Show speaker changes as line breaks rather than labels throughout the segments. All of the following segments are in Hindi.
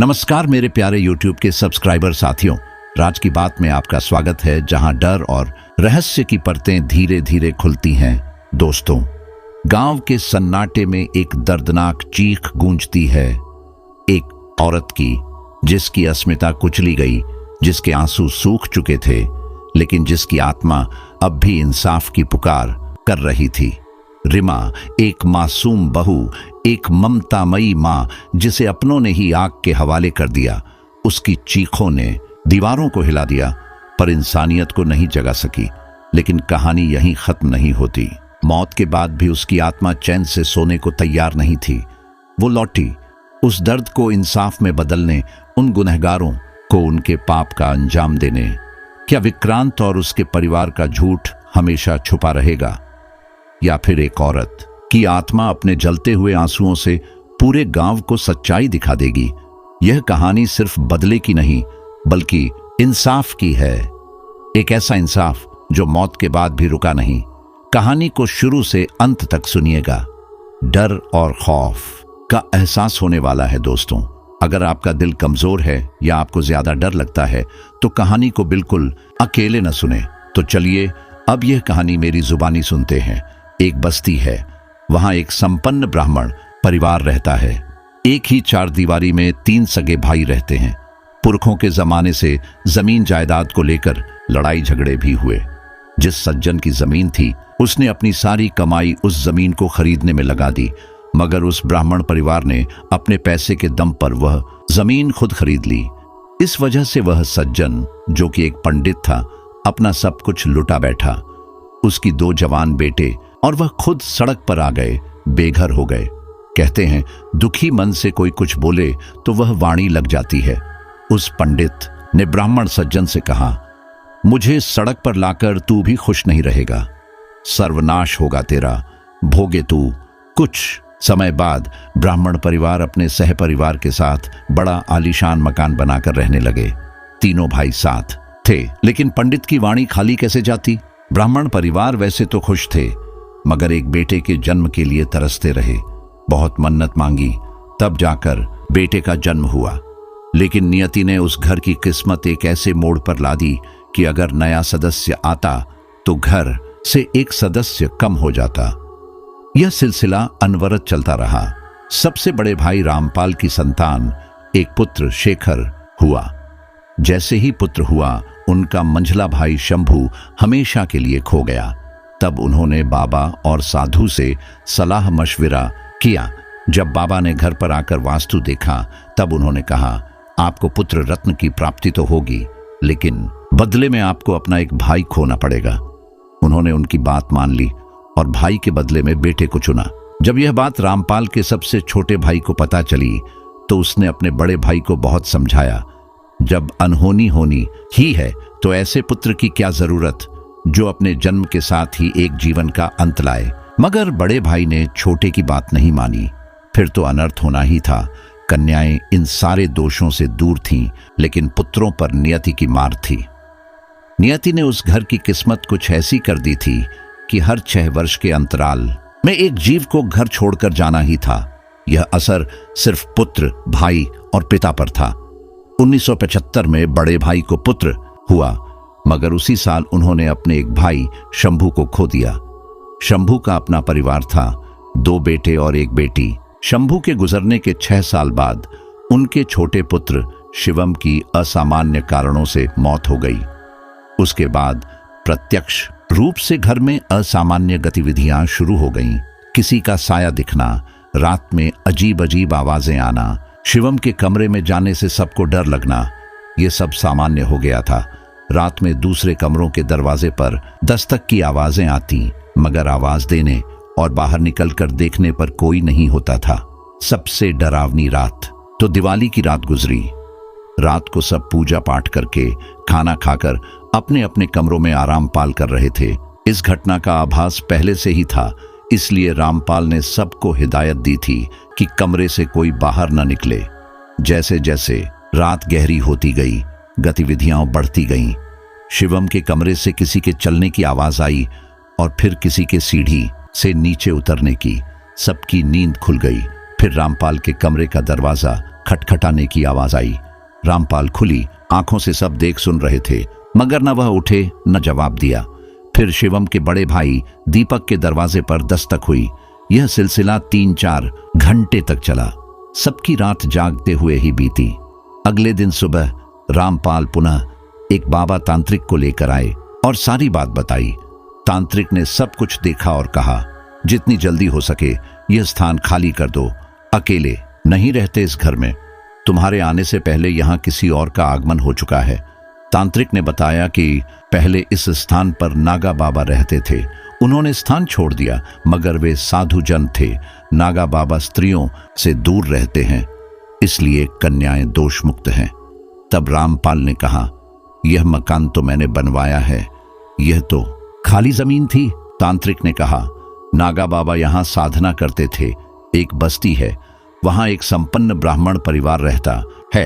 नमस्कार मेरे प्यारे YouTube के सब्सक्राइबर साथियों, राज की बात में आपका स्वागत है, जहां डर और रहस्य की परतें धीरे धीरे खुलती हैं। दोस्तों, गांव के सन्नाटे में एक दर्दनाक चीख गूंजती है, एक औरत की जिसकी अस्मिता कुचली गई, जिसके आंसू सूख चुके थे, लेकिन जिसकी आत्मा अब भी इंसाफ की पुकार कर रही थी। रिमा, एक मासूम बहू, एक ममतामयी मां जिसे अपनों ने ही आग के हवाले कर दिया। उसकी चीखों ने दीवारों को हिला दिया, पर इंसानियत को नहीं जगा सकी। लेकिन कहानी यहीं खत्म नहीं होती। मौत के बाद भी उसकी आत्मा चैन से सोने को तैयार नहीं थी। वो लौटी, उस दर्द को इंसाफ में बदलने, उन गुनहगारों को उनके पाप का अंजाम देने। क्या विक्रांत और उसके परिवार का झूठ हमेशा छुपा रहेगा, या फिर एक औरत की आत्मा अपने जलते हुए आंसुओं से पूरे गांव को सच्चाई दिखा देगी? यह कहानी सिर्फ बदले की नहीं, बल्कि इंसाफ की है। एक ऐसा इंसाफ जो मौत के बाद भी रुका नहीं। कहानी को शुरू से अंत तक सुनिएगा। डर और खौफ का एहसास होने वाला है। दोस्तों, अगर आपका दिल कमजोर है या आपको ज्यादा डर लगता है, तो कहानी को बिल्कुल अकेले न सुने। तो चलिए अब यह कहानी मेरी जुबानी सुनते हैं। एक बस्ती है, वहां एक संपन्न ब्राह्मण परिवार रहता है। एक ही चार दीवारी में 3 सगे भाई रहते हैं। पुरखों के जमाने से जमीन जायदाद को लेकर लड़ाई झगड़े भी हुए। जिस सज्जन की जमीन थी, उसने अपनी सारी कमाई उस जमीन को खरीदने में लगा दी, मगर उस ब्राह्मण परिवार ने अपने पैसे के दम पर वह जमीन खुद खरीद ली। इस वजह से वह सज्जन, जो कि एक पंडित था, अपना सब कुछ लुटा बैठा। उसकी 2 जवान बेटे और वह खुद सड़क पर आ गए, बेघर हो गए। कहते हैं, दुखी मन से कोई कुछ बोले तो वह वाणी लग जाती है। उस पंडित ने ब्राह्मण सज्जन से कहा, मुझे सड़क पर लाकर तू भी खुश नहीं रहेगा, सर्वनाश होगा तेरा, भोगे तू। कुछ समय बाद ब्राह्मण परिवार अपने सहपरिवार के साथ बड़ा आलीशान मकान बनाकर रहने लगे। तीनों भाई साथ थे, लेकिन पंडित की वाणी खाली कैसे जाती? ब्राह्मण परिवार वैसे तो खुश थे, मगर एक बेटे के जन्म के लिए तरसते रहे। बहुत मन्नत मांगी, तब जाकर बेटे का जन्म हुआ। लेकिन नियति ने उस घर की किस्मत एक ऐसे मोड़ पर ला दी कि अगर नया सदस्य आता तो घर से एक सदस्य कम हो जाता। यह सिलसिला अनवरत चलता रहा। सबसे बड़े भाई रामपाल की संतान एक पुत्र शेखर हुआ। जैसे ही पुत्र हुआ, उनका मंझला भाई शंभू हमेशा के लिए खो गया। तब उन्होंने बाबा और साधु से सलाह मशविरा किया। जब बाबा ने घर पर आकर वास्तु देखा, तब उन्होंने कहा, आपको पुत्र रत्न की प्राप्ति तो होगी, लेकिन बदले में आपको अपना एक भाई खोना पड़ेगा। उन्होंने उनकी बात मान ली और भाई के बदले में बेटे को चुना। जब यह बात रामपाल के सबसे छोटे भाई को पता चली, तो उसने अपने बड़े भाई को बहुत समझाया। जब अनहोनी होनी ही है, तो ऐसे पुत्र की क्या जरूरत जो अपने जन्म के साथ ही एक जीवन का अंत लाए। मगर बड़े भाई ने छोटे की बात नहीं मानी। फिर तो अनर्थ होना ही था। कन्याएं इन सारे दोषों से दूर थीं, लेकिन पुत्रों पर नियति की मार थी। नियति ने उस घर की किस्मत कुछ ऐसी कर दी थी कि हर 6 वर्ष के अंतराल में एक जीव को घर छोड़कर जाना ही था। यह असर सिर्फ पुत्र, भाई और पिता पर था। 1975 में बड़े भाई को पुत्र हुआ, मगर उसी साल उन्होंने अपने एक भाई शंभू को खो दिया। शंभू का अपना परिवार था, 2 बेटे और 1 बेटी। शंभू के गुजरने के 6 साल बाद उनके छोटे पुत्र शिवम की असामान्य कारणों से मौत हो गई। उसके बाद प्रत्यक्ष रूप से घर में असामान्य गतिविधियां शुरू हो गईं। किसी का साया दिखना, रात में अजीब अजीब आवाजें आना, शिवम के कमरे में जाने से सबको डर लगना, ये सब सामान्य हो गया था। रात में दूसरे कमरों के दरवाजे पर दस्तक की आवाजें आती, मगर आवाज देने और बाहर निकलकर देखने पर कोई नहीं होता था। सबसे डरावनी रात तो दिवाली की रात गुजरी। रात को सब पूजा पाठ करके, खाना खाकर अपने अपने कमरों में आराम पाल कर रहे थे। इस घटना का आभास पहले से ही था, इसलिए रामपाल ने सबको हिदायत दी थी कि कमरे से कोई बाहर न निकले। जैसे जैसे रात गहरी होती गई, गतिविधियां बढ़ती गईं। शिवम के कमरे से किसी के चलने की आवाज आई और फिर किसी के सीढ़ी से नीचे उतरने की। सबकी नींद खुल गई। फिर रामपाल के कमरे का दरवाजा खटखटाने की आवाज आई। रामपाल खुली आंखों से सब देख सुन रहे थे, मगर न वह उठे न जवाब दिया। फिर शिवम के बड़े भाई दीपक के दरवाजे पर दस्तक हुई। यह सिलसिला 3-4 घंटे तक चला। सबकी रात जागते हुए ही बीती। अगले दिन सुबह रामपाल पुनः एक बाबा तांत्रिक को लेकर आए और सारी बात बताई। तांत्रिक ने सब कुछ देखा और कहा, जितनी जल्दी हो सके यह स्थान खाली कर दो। अकेले नहीं रहते इस घर में। तुम्हारे आने से पहले यहां किसी और का आगमन हो चुका है। तांत्रिक ने बताया कि पहले इस स्थान पर नागा बाबा रहते थे। उन्होंने स्थान छोड़ दिया, मगर वे साधु जन थे। नागा बाबा स्त्रियों से दूर रहते हैं, इसलिए कन्याएं दोष मुक्त हैं। तब रामपाल ने कहा, यह मकान तो मैंने बनवाया है, यह तो खाली जमीन थी। तांत्रिक ने कहा, नागा बाबा यहां साधना करते थे। एक बस्ती है, वहां एक संपन्न ब्राह्मण परिवार रहता है।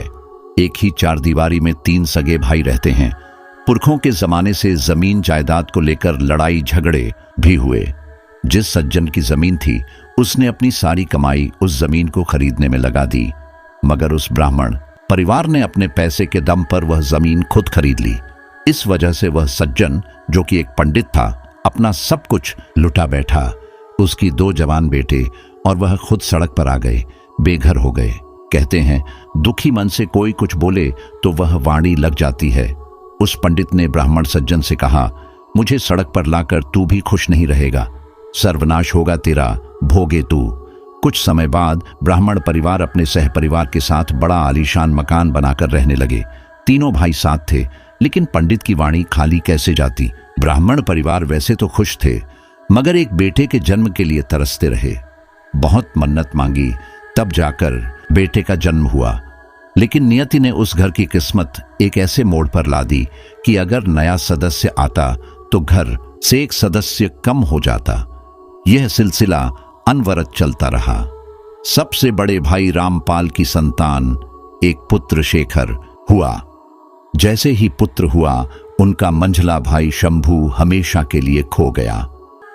एक ही 4 दीवारी में 3 सगे भाई रहते हैं। पुरखों के जमाने से जमीन जायदाद को लेकर लड़ाई झगड़े भी हुए। जिस सज्जन की जमीन थी उसने अपनी सारी कमाई उस जमीन को खरीदने में लगा दी, मगर उस ब्राह्मण परिवार ने अपने पैसे के दम पर वह जमीन खुद खरीद ली। इस वजह से वह सज्जन, जो कि एक पंडित था, अपना सब कुछ लुटा बैठा। उसकी 2 जवान बेटे और वह खुद सड़क पर आ गए, बेघर हो गए। कहते हैं दुखी मन से कोई कुछ बोले तो वह वाणी लग जाती है। उस पंडित ने ब्राह्मण सज्जन से कहा, मुझे सड़क पर लाकर तू भी खुश नहीं रहेगा, सर्वनाश होगा तेरा, भोगे तू। कुछ समय बाद ब्राह्मण परिवार अपने सहपरिवार के साथ बड़ा आलीशान मकान बनाकर रहने लगे। तीनों भाई साथ थे, लेकिन पंडित की वाणी खाली कैसे जाती। ब्राह्मण परिवार वैसे तो खुश थे, मगर एक बेटे के जन्म के लिए तरसते रहे। बहुत मन्नत मांगी, तब जाकर बेटे का जन्म हुआ। लेकिन नियति ने उस घर की किस्मत एक ऐसे मोड़ पर ला दी कि अगर नया सदस्य आता तो घर से एक सदस्य कम हो जाता। यह सिलसिला अनवरत चलता रहा। सबसे बड़े भाई रामपाल की संतान एक पुत्र शेखर हुआ। जैसे ही पुत्र हुआ, उनका मंझला भाई शंभू हमेशा के लिए खो गया।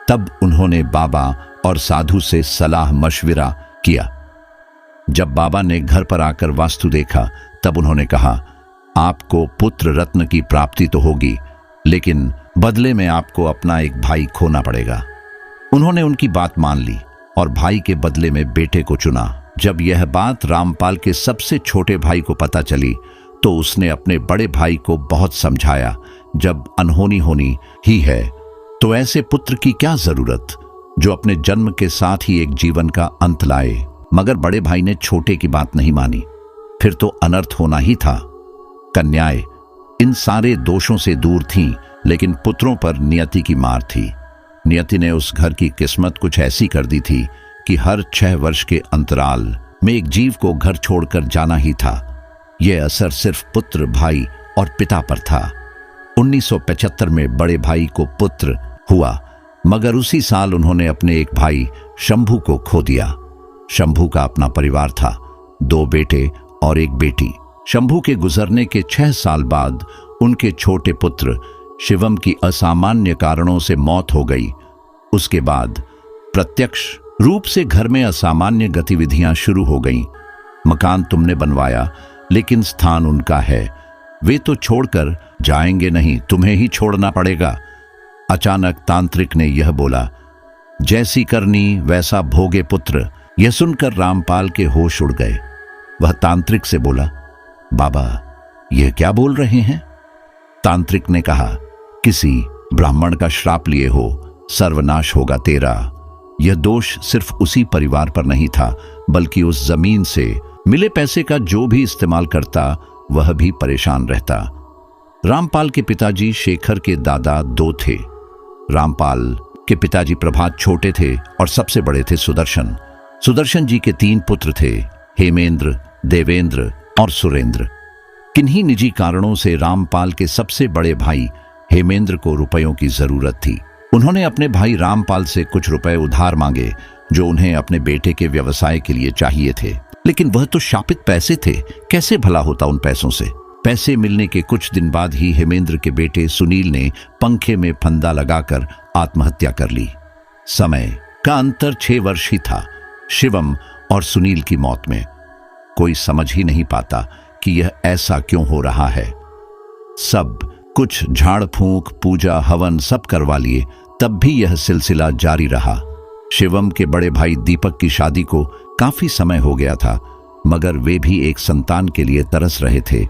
तब उन्होंने बाबा और साधु से सलाह मशविरा किया। जब बाबा ने घर पर आकर वास्तु देखा, तब उन्होंने कहा, आपको पुत्र रत्न की प्राप्ति तो होगी, लेकिन बदले में आपको अपना एक भाई खोना पड़ेगा। उन्होंने उनकी बात मान ली और भाई के बदले में बेटे को चुना। जब यह बात रामपाल के सबसे छोटे भाई को पता चली, तो उसने अपने बड़े भाई को बहुत समझाया, जब अनहोनी होनी ही है तो ऐसे पुत्र की क्या जरूरत, जो अपने जन्म के साथ ही एक जीवन का अंत लाए। मगर बड़े भाई ने छोटे की बात नहीं मानी। फिर तो अनर्थ होना ही था। कन्याएं इन सारे दोषों से दूर थीं, लेकिन पुत्रों पर नियति की मार थी। नियति ने उस घर की किस्मत कुछ ऐसी कर दी थी कि हर 6 वर्ष के अंतराल में एक जीव को घर छोड़कर जाना ही था। यह असर सिर्फ पुत्र, भाई और पिता पर था। 1975 में बड़े भाई को पुत्र हुआ, मगर उसी साल उन्होंने अपने एक भाई शंभू को खो दिया। शंभू का अपना परिवार था, 2 बेटे और एक बेटी। शंभू के गुजरने के 6 साल बाद उनके छोटे पुत्र शिवम की असामान्य कारणों से मौत हो गई। उसके बाद प्रत्यक्ष रूप से घर में असामान्य गतिविधियां शुरू हो गईं। मकान तुमने बनवाया, लेकिन स्थान उनका है। वे तो छोड़कर जाएंगे नहीं, तुम्हें ही छोड़ना पड़ेगा। अचानक तांत्रिक ने यह बोला, जैसी करनी वैसा भोगे पुत्र। यह सुनकर रामपाल के होश उड़ गए। वह तांत्रिक से बोला, बाबा यह क्या बोल रहे हैं? तांत्रिक ने कहा, किसी ब्राह्मण का श्राप लिए हो, सर्वनाश होगा तेरा। यह दोष सिर्फ उसी परिवार पर नहीं था, बल्कि उस जमीन से मिले पैसे का जो भी इस्तेमाल करता, वह भी परेशान रहता। रामपाल के पिताजी शेखर के दादा 2 थे। रामपाल के पिताजी प्रभात छोटे थे और सबसे बड़े थे सुदर्शन। सुदर्शन जी के 3 पुत्र थे, हेमेंद्र, देवेंद्र और सुरेंद्र। किन्हीं निजी कारणों से रामपाल के सबसे बड़े भाई हेमेंद्र को रुपयों की जरूरत थी। उन्होंने अपने भाई रामपाल से कुछ रुपए उधार मांगे, जो उन्हें अपने बेटे के व्यवसाय के लिए चाहिए थे। लेकिन वह तो शापित पैसे थे, कैसे भला होता उन पैसों से। पैसे मिलने के कुछ दिन बाद ही हेमेंद्र के बेटे सुनील ने पंखे में फंदा लगाकर आत्महत्या कर ली। समय का अंतर 6 वर्ष ही था। शिवम और सुनील की मौत में। कोई समझ ही नहीं पाता कि यह ऐसा क्यों हो रहा है। सब कुछ झाड़ फूंक, पूजा, हवन सब करवा लिए, तब भी यह सिलसिला जारी रहा। शिवम के बड़े भाई दीपक की शादी को काफी समय हो गया था, मगर वे भी एक संतान के लिए तरस रहे थे।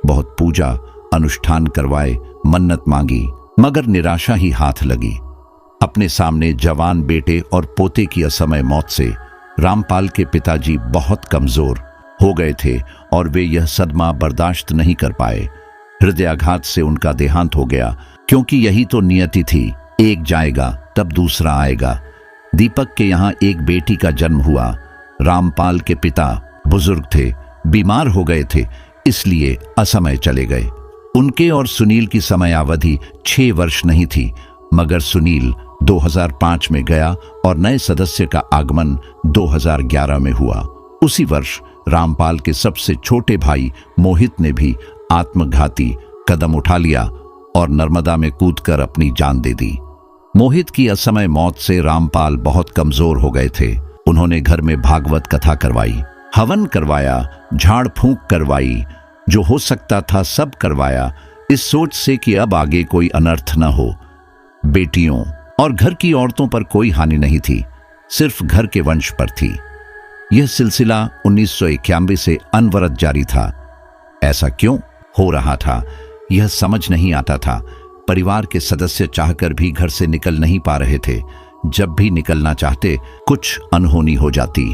बहुत पूजा अनुष्ठान करवाए, मन्नत मांगी, मगर निराशा ही हाथ लगी। अपने सामने जवान बेटे और पोते की असमय मौत से रामपाल के पिताजी बहुत कमजोर हो गए थे और वे यह सदमा बर्दाश्त नहीं कर पाए। हृदयाघात से उनका देहांत हो गया, क्योंकि यही तो नियति थी, एक जाएगा तब दूसरा आएगा। दीपक के यहाँ एक बेटी का जन्म हुआ। रामपाल के पिता बुजुर्ग थे, बीमार हो गए थे, इसलिए असमय चले गए। उनके और सुनील की समयावधि 6 वर्ष नहीं थी, मगर सुनील 2005 में गया और नए सदस्य का आगमन 2011 में हुआ। उसी वर्ष रामपाल के सबसे छोटे भाई मोहित ने भी आत्मघाती कदम उठा लिया और नर्मदा में कूदकर अपनी जान दे दी। मोहित की असमय मौत से रामपाल बहुत कमजोर हो गए थे। उन्होंने घर में भागवत कथा करवाई, हवन करवाया, झाड़ फूंक करवाई, जो हो सकता था सब करवाया, इस सोच से कि अब आगे कोई अनर्थ न हो। बेटियों और घर की औरतों पर कोई हानि नहीं थी, सिर्फ घर के वंश पर थी। यह सिलसिला 1991 से अनवरत जारी था। ऐसा क्यों हो रहा था, यह समझ नहीं आता था। परिवार के सदस्य चाहकर भी घर से निकल नहीं पा रहे थे। जब भी निकलना चाहते, कुछ अनहोनी हो जाती।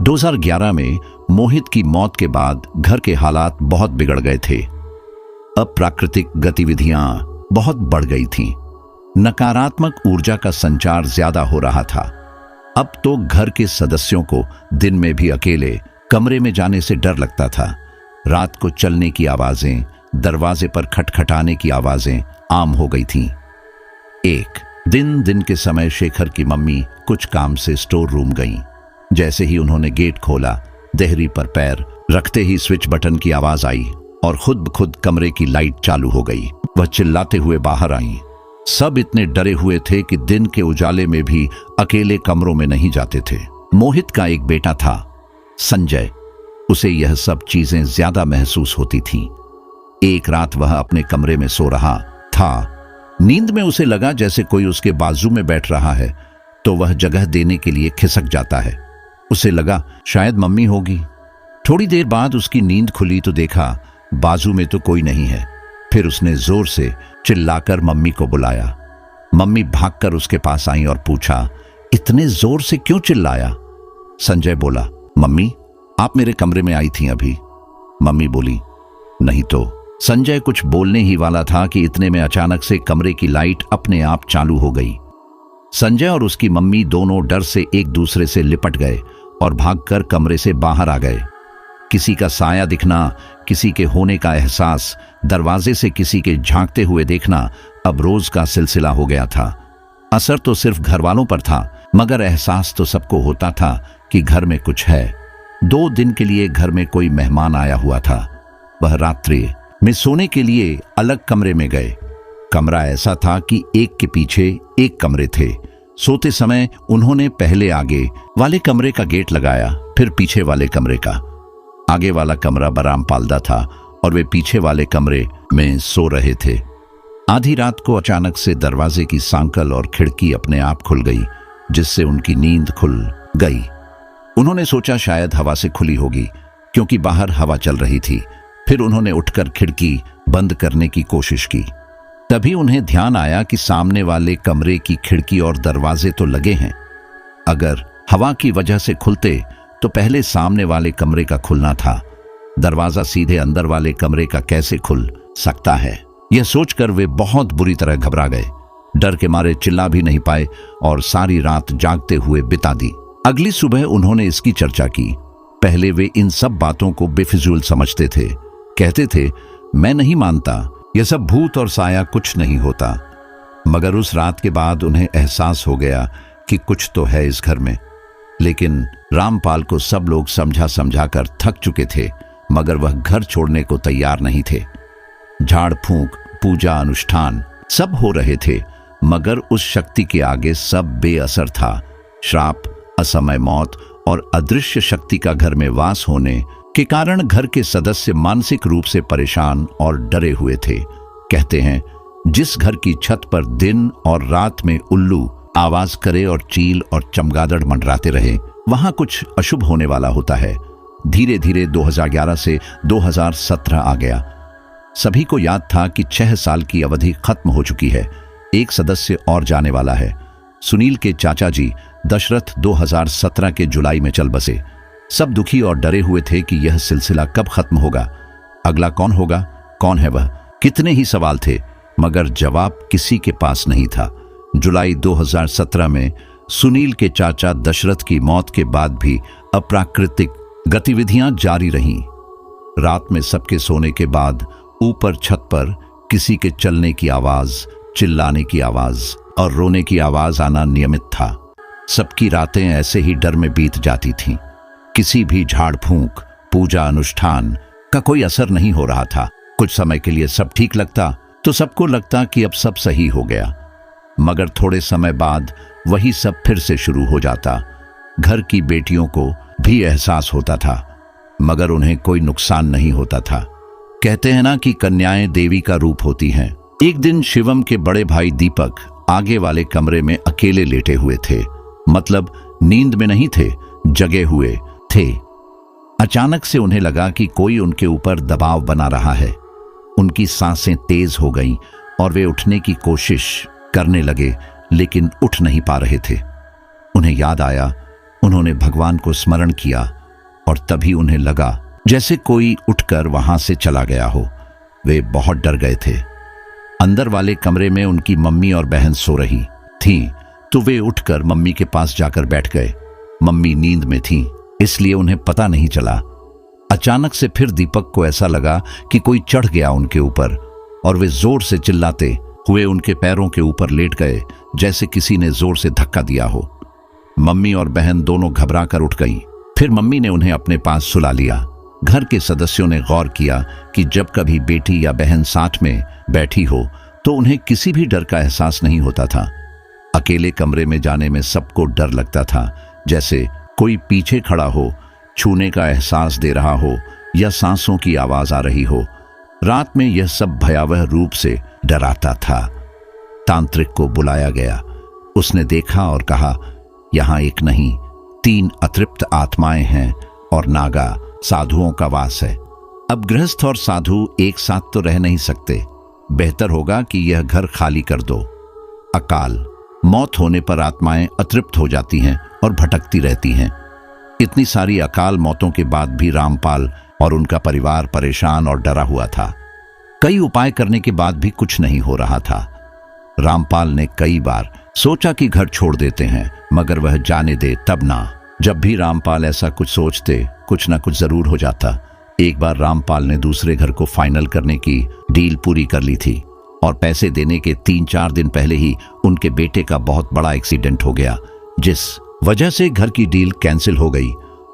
2011 में मोहित की मौत के बाद घर के हालात बहुत बिगड़ गए थे। अप्राकृतिक गतिविधियां बहुत बढ़ गई थीं। नकारात्मक ऊर्जा का संचार ज्यादा हो रहा था। अब तो घर के सदस्यों को दिन में भी अकेले कमरे में जाने से डर लगता था। रात को चलने की आवाजें, दरवाजे पर खटखटाने की आवाजें आम हो गई थीं। एक दिन के समय शेखर की मम्मी कुछ काम से स्टोर रूम गईं। जैसे ही उन्होंने गेट खोला, देहरी पर पैर रखते ही स्विच बटन की आवाज आई और खुद ब खुद कमरे की लाइट चालू हो गई। वह चिल्लाते हुए बाहर आईं। सब इतने डरे हुए थे कि दिन के उजाले में भी अकेले कमरों में नहीं जाते थे। मोहित का एक बेटा था, संजय। उसे यह सब चीजें ज्यादा महसूस होती थीं। एक रात वह अपने कमरे में सो रहा था। नींद में उसे लगा जैसे कोई उसके बाजू में बैठ रहा है, तो वह जगह देने के लिए खिसक जाता है। उसे लगा शायद मम्मी होगी। थोड़ी देर बाद उसकी नींद खुली तो देखा बाजू में तो कोई नहीं है। फिर उसने जोर से चिल्लाकर मम्मी को बुलाया। मम्मी भागकर उसके पास आई और पूछा, इतने जोर से क्यों चिल्लाया? संजय बोला, मम्मी आप मेरे कमरे में आई थी अभी। मम्मी बोली, नहीं तो। संजय कुछ बोलने ही वाला था कि इतने में अचानक से कमरे की लाइट अपने आप चालू हो गई। संजय और उसकी मम्मी दोनों डर से एक दूसरे से लिपट गए और भागकर कमरे से बाहर आ गए। किसी का साया दिखना, किसी के होने का एहसास, दरवाजे से किसी के झांकते हुए देखना अब रोज का सिलसिला हो गया था। असर तो सिर्फ घर वालों पर था, मगर एहसास तो सबको होता था कि घर में कुछ है। 2 दिन के लिए घर में कोई मेहमान आया हुआ था। वह रात्रि में सोने के लिए अलग कमरे में गए। कमरा ऐसा था कि एक के पीछे एक कमरे थे। सोते समय उन्होंने पहले आगे वाले कमरे का गेट लगाया, फिर पीछे वाले कमरे का। आगे वाला कमरा रामपाल था और वे पीछे वाले कमरे में सो रहे थे। आधी रात को अचानक से दरवाजे की सांकल और खिड़की अपने आप खुल गई, जिससे उनकी नींद खुल गई। उन्होंने सोचा शायद हवा से खुली होगी, क्योंकि बाहर हवा चल रही थी। फिर उन्होंने उठकर खिड़की बंद करने की कोशिश की। तभी उन्हें ध्यान आया कि सामने वाले कमरे की खिड़की और दरवाजे तो लगे हैं। अगर हवा की वजह से खुलते तो पहले सामने वाले कमरे का खुलना था। दरवाजा सीधे अंदर वाले कमरे का कैसे खुल सकता है? यह सोचकर वे बहुत बुरी तरह घबरा गए। डर के मारे चिल्ला भी नहीं पाए और सारी रात जागते हुए बिता दी। अगली सुबह उन्होंने इसकी चर्चा की। पहले वे इन सब बातों को बेफिजूल समझते थे। कहते थे, मैं नहीं मानता, यह सब भूत और साया कुछ नहीं होता। मगर उस रात के बाद उन्हें एहसास हो गया कि कुछ तो है इस घर में। लेकिन रामपाल को सब लोग समझा समझा कर थक चुके थे, मगर वह घर छोड़ने को तैयार नहीं थे। झाड़ फूंक, पूजा अनुष्ठान सब हो रहे थे, मगर उस शक्ति के आगे सब बेअसर था। श्राप, असमय मौत और अदृश्य शक्ति का घर में वास होने के कारण घर के सदस्य मानसिक रूप से परेशान और डरे हुए थे। कहते हैं, जिस घर की छत पर दिन और रात में उल्लू आवाज करे और चील और चमगादड़ मंडराते रहे, वहां कुछ अशुभ होने वाला होता है। धीरे धीरे 2011 से 2017 आ गया। सभी को याद था कि 6 साल की अवधि खत्म हो चुकी है। एक सदस्य और जाने वाला है। सुनील के चाचा जी दशरथ 2017 के जुलाई में चल बसे। सब दुखी और डरे हुए थे कि यह सिलसिला कब खत्म होगा, अगला कौन होगा, कौन है वह। कितने ही सवाल थे, मगर जवाब किसी के पास नहीं था। जुलाई 2017 में सुनील के चाचा दशरथ की मौत के बाद भी अप्राकृतिक गतिविधियां जारी रहीं। रात में सबके सोने के बाद ऊपर छत पर किसी के चलने की आवाज, चिल्लाने की आवाज और रोने की आवाज आना नियमित था। सबकी रातें ऐसे ही डर में बीत जाती थीं। किसी भी झाड़ फूंक, पूजा अनुष्ठान का कोई असर नहीं हो रहा था। कुछ समय के लिए सब ठीक लगता तो सबको लगता कि अब सब सही हो गया, मगर थोड़े समय बाद वही सब फिर से शुरू हो जाता। घर की बेटियों को भी एहसास होता था, मगर उन्हें कोई नुकसान नहीं होता था। कहते हैं ना कि कन्याएं देवी का रूप होती हैं। एक दिन शिवम के बड़े भाई दीपक आगे वाले कमरे में अकेले लेटे हुए थे, मतलब नींद में नहीं थे, जगे हुए थे। अचानक से उन्हें लगा कि कोई उनके ऊपर दबाव बना रहा है। उनकी सांसें तेज हो गईं और वे उठने की कोशिश करने लगे, लेकिन उठ नहीं पा रहे थे। उन्हें याद आया, उन्होंने भगवान को स्मरण किया और तभी उन्हें लगा जैसे कोई उठकर वहां से चला गया हो। वे बहुत डर गए थे। अंदर वाले कमरे में उनकी मम्मी और बहन सो रही थीं, तो वे उठकर मम्मी के पास जाकर बैठ गए। मम्मी नींद में थीं, इसलिए उन्हें पता नहीं चला। अचानक से फिर दीपक को ऐसा लगा कि कोई चढ़ गया उनके ऊपर और वे जोर से चिल्लाते हुए उनके पैरों के ऊपर लेट गए, जैसे किसी ने जोर से धक्का दिया हो। मम्मी और बहन दोनों घबरा कर उठ गईं। फिर मम्मी ने उन्हें अपने पास सुला लिया। घर के सदस्यों ने गौर किया कि जब कभी बेटी या बहन साथ में बैठी हो तो उन्हें किसी भी डर का एहसास नहीं होता था। अकेले कमरे में जाने में सबको डर लगता था, जैसे कोई पीछे खड़ा हो, छूने का एहसास दे रहा हो या सांसों की आवाज आ रही हो। रात में यह सब भयावह रूप से डराता था। तांत्रिक को बुलाया गया। उसने देखा और कहा, यहां एक नहीं 3 अतृप्त आत्माएं हैं और नागा साधुओं का वास है। अब गृहस्थ और साधु एक साथ तो रह नहीं सकते। बेहतर होगा कि यह घर खाली कर दो। अकाल मौत होने पर आत्माएं अतृप्त हो जाती हैं और भटकती रहती हैं। इतनी सारी अकाल मौतों के बाद भी रामपाल और उनका परिवार परेशान और डरा हुआ था। कई उपाय करने के बाद भी कुछ नहीं हो रहा था। रामपाल ने कई बार सोचा कि घर छोड़ देते हैं, मगर वह जाने दे तब ना। जब भी रामपाल ऐसा कुछ सोचते, कुछ ना कुछ जरूर हो जाता। एक बार रामपाल ने दूसरे घर को फाइनल करने की डील पूरी कर ली थी और पैसे देने के 3-4 दिन पहले ही उनके बेटे का बहुत बड़ा एक्सीडेंट हो गया, जिस वजह से घर की डील कैंसिल हो गई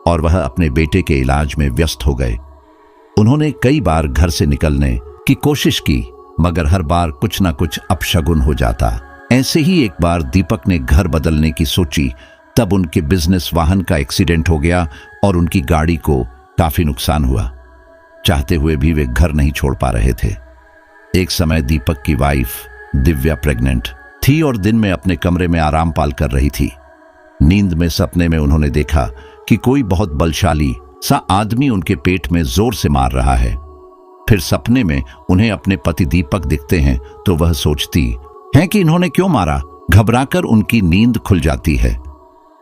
और वह अपने बेटे के इलाज में व्यस्त हो गए। उन्होंने कई बार घर से निकलने की कोशिश की, मगर हर बार कुछ ना कुछ अपशगुन हो जाता। ऐसे ही एक बार दीपक ने घर बदलने की सोची, तब उनके बिजनेस वाहन का एक्सीडेंट हो गया और उनकी गाड़ी को काफी नुकसान हुआ। चाहते हुए भी वे घर नहीं छोड़ पा रहे थे। एक समय दीपक की वाइफ दिव्या प्रेग्नेंट थी और दिन में अपने कमरे में आराम पाल कर रही थी। नींद में सपने में उन्होंने देखा कि कोई बहुत बलशाली सा आदमी उनके पेट में जोर से मार रहा है। फिर सपने में उन्हें अपने पति दीपक दिखते हैं तो वह सोचती हैं कि इन्होंने क्यों मारा। घबराकर उनकी नींद खुल जाती है।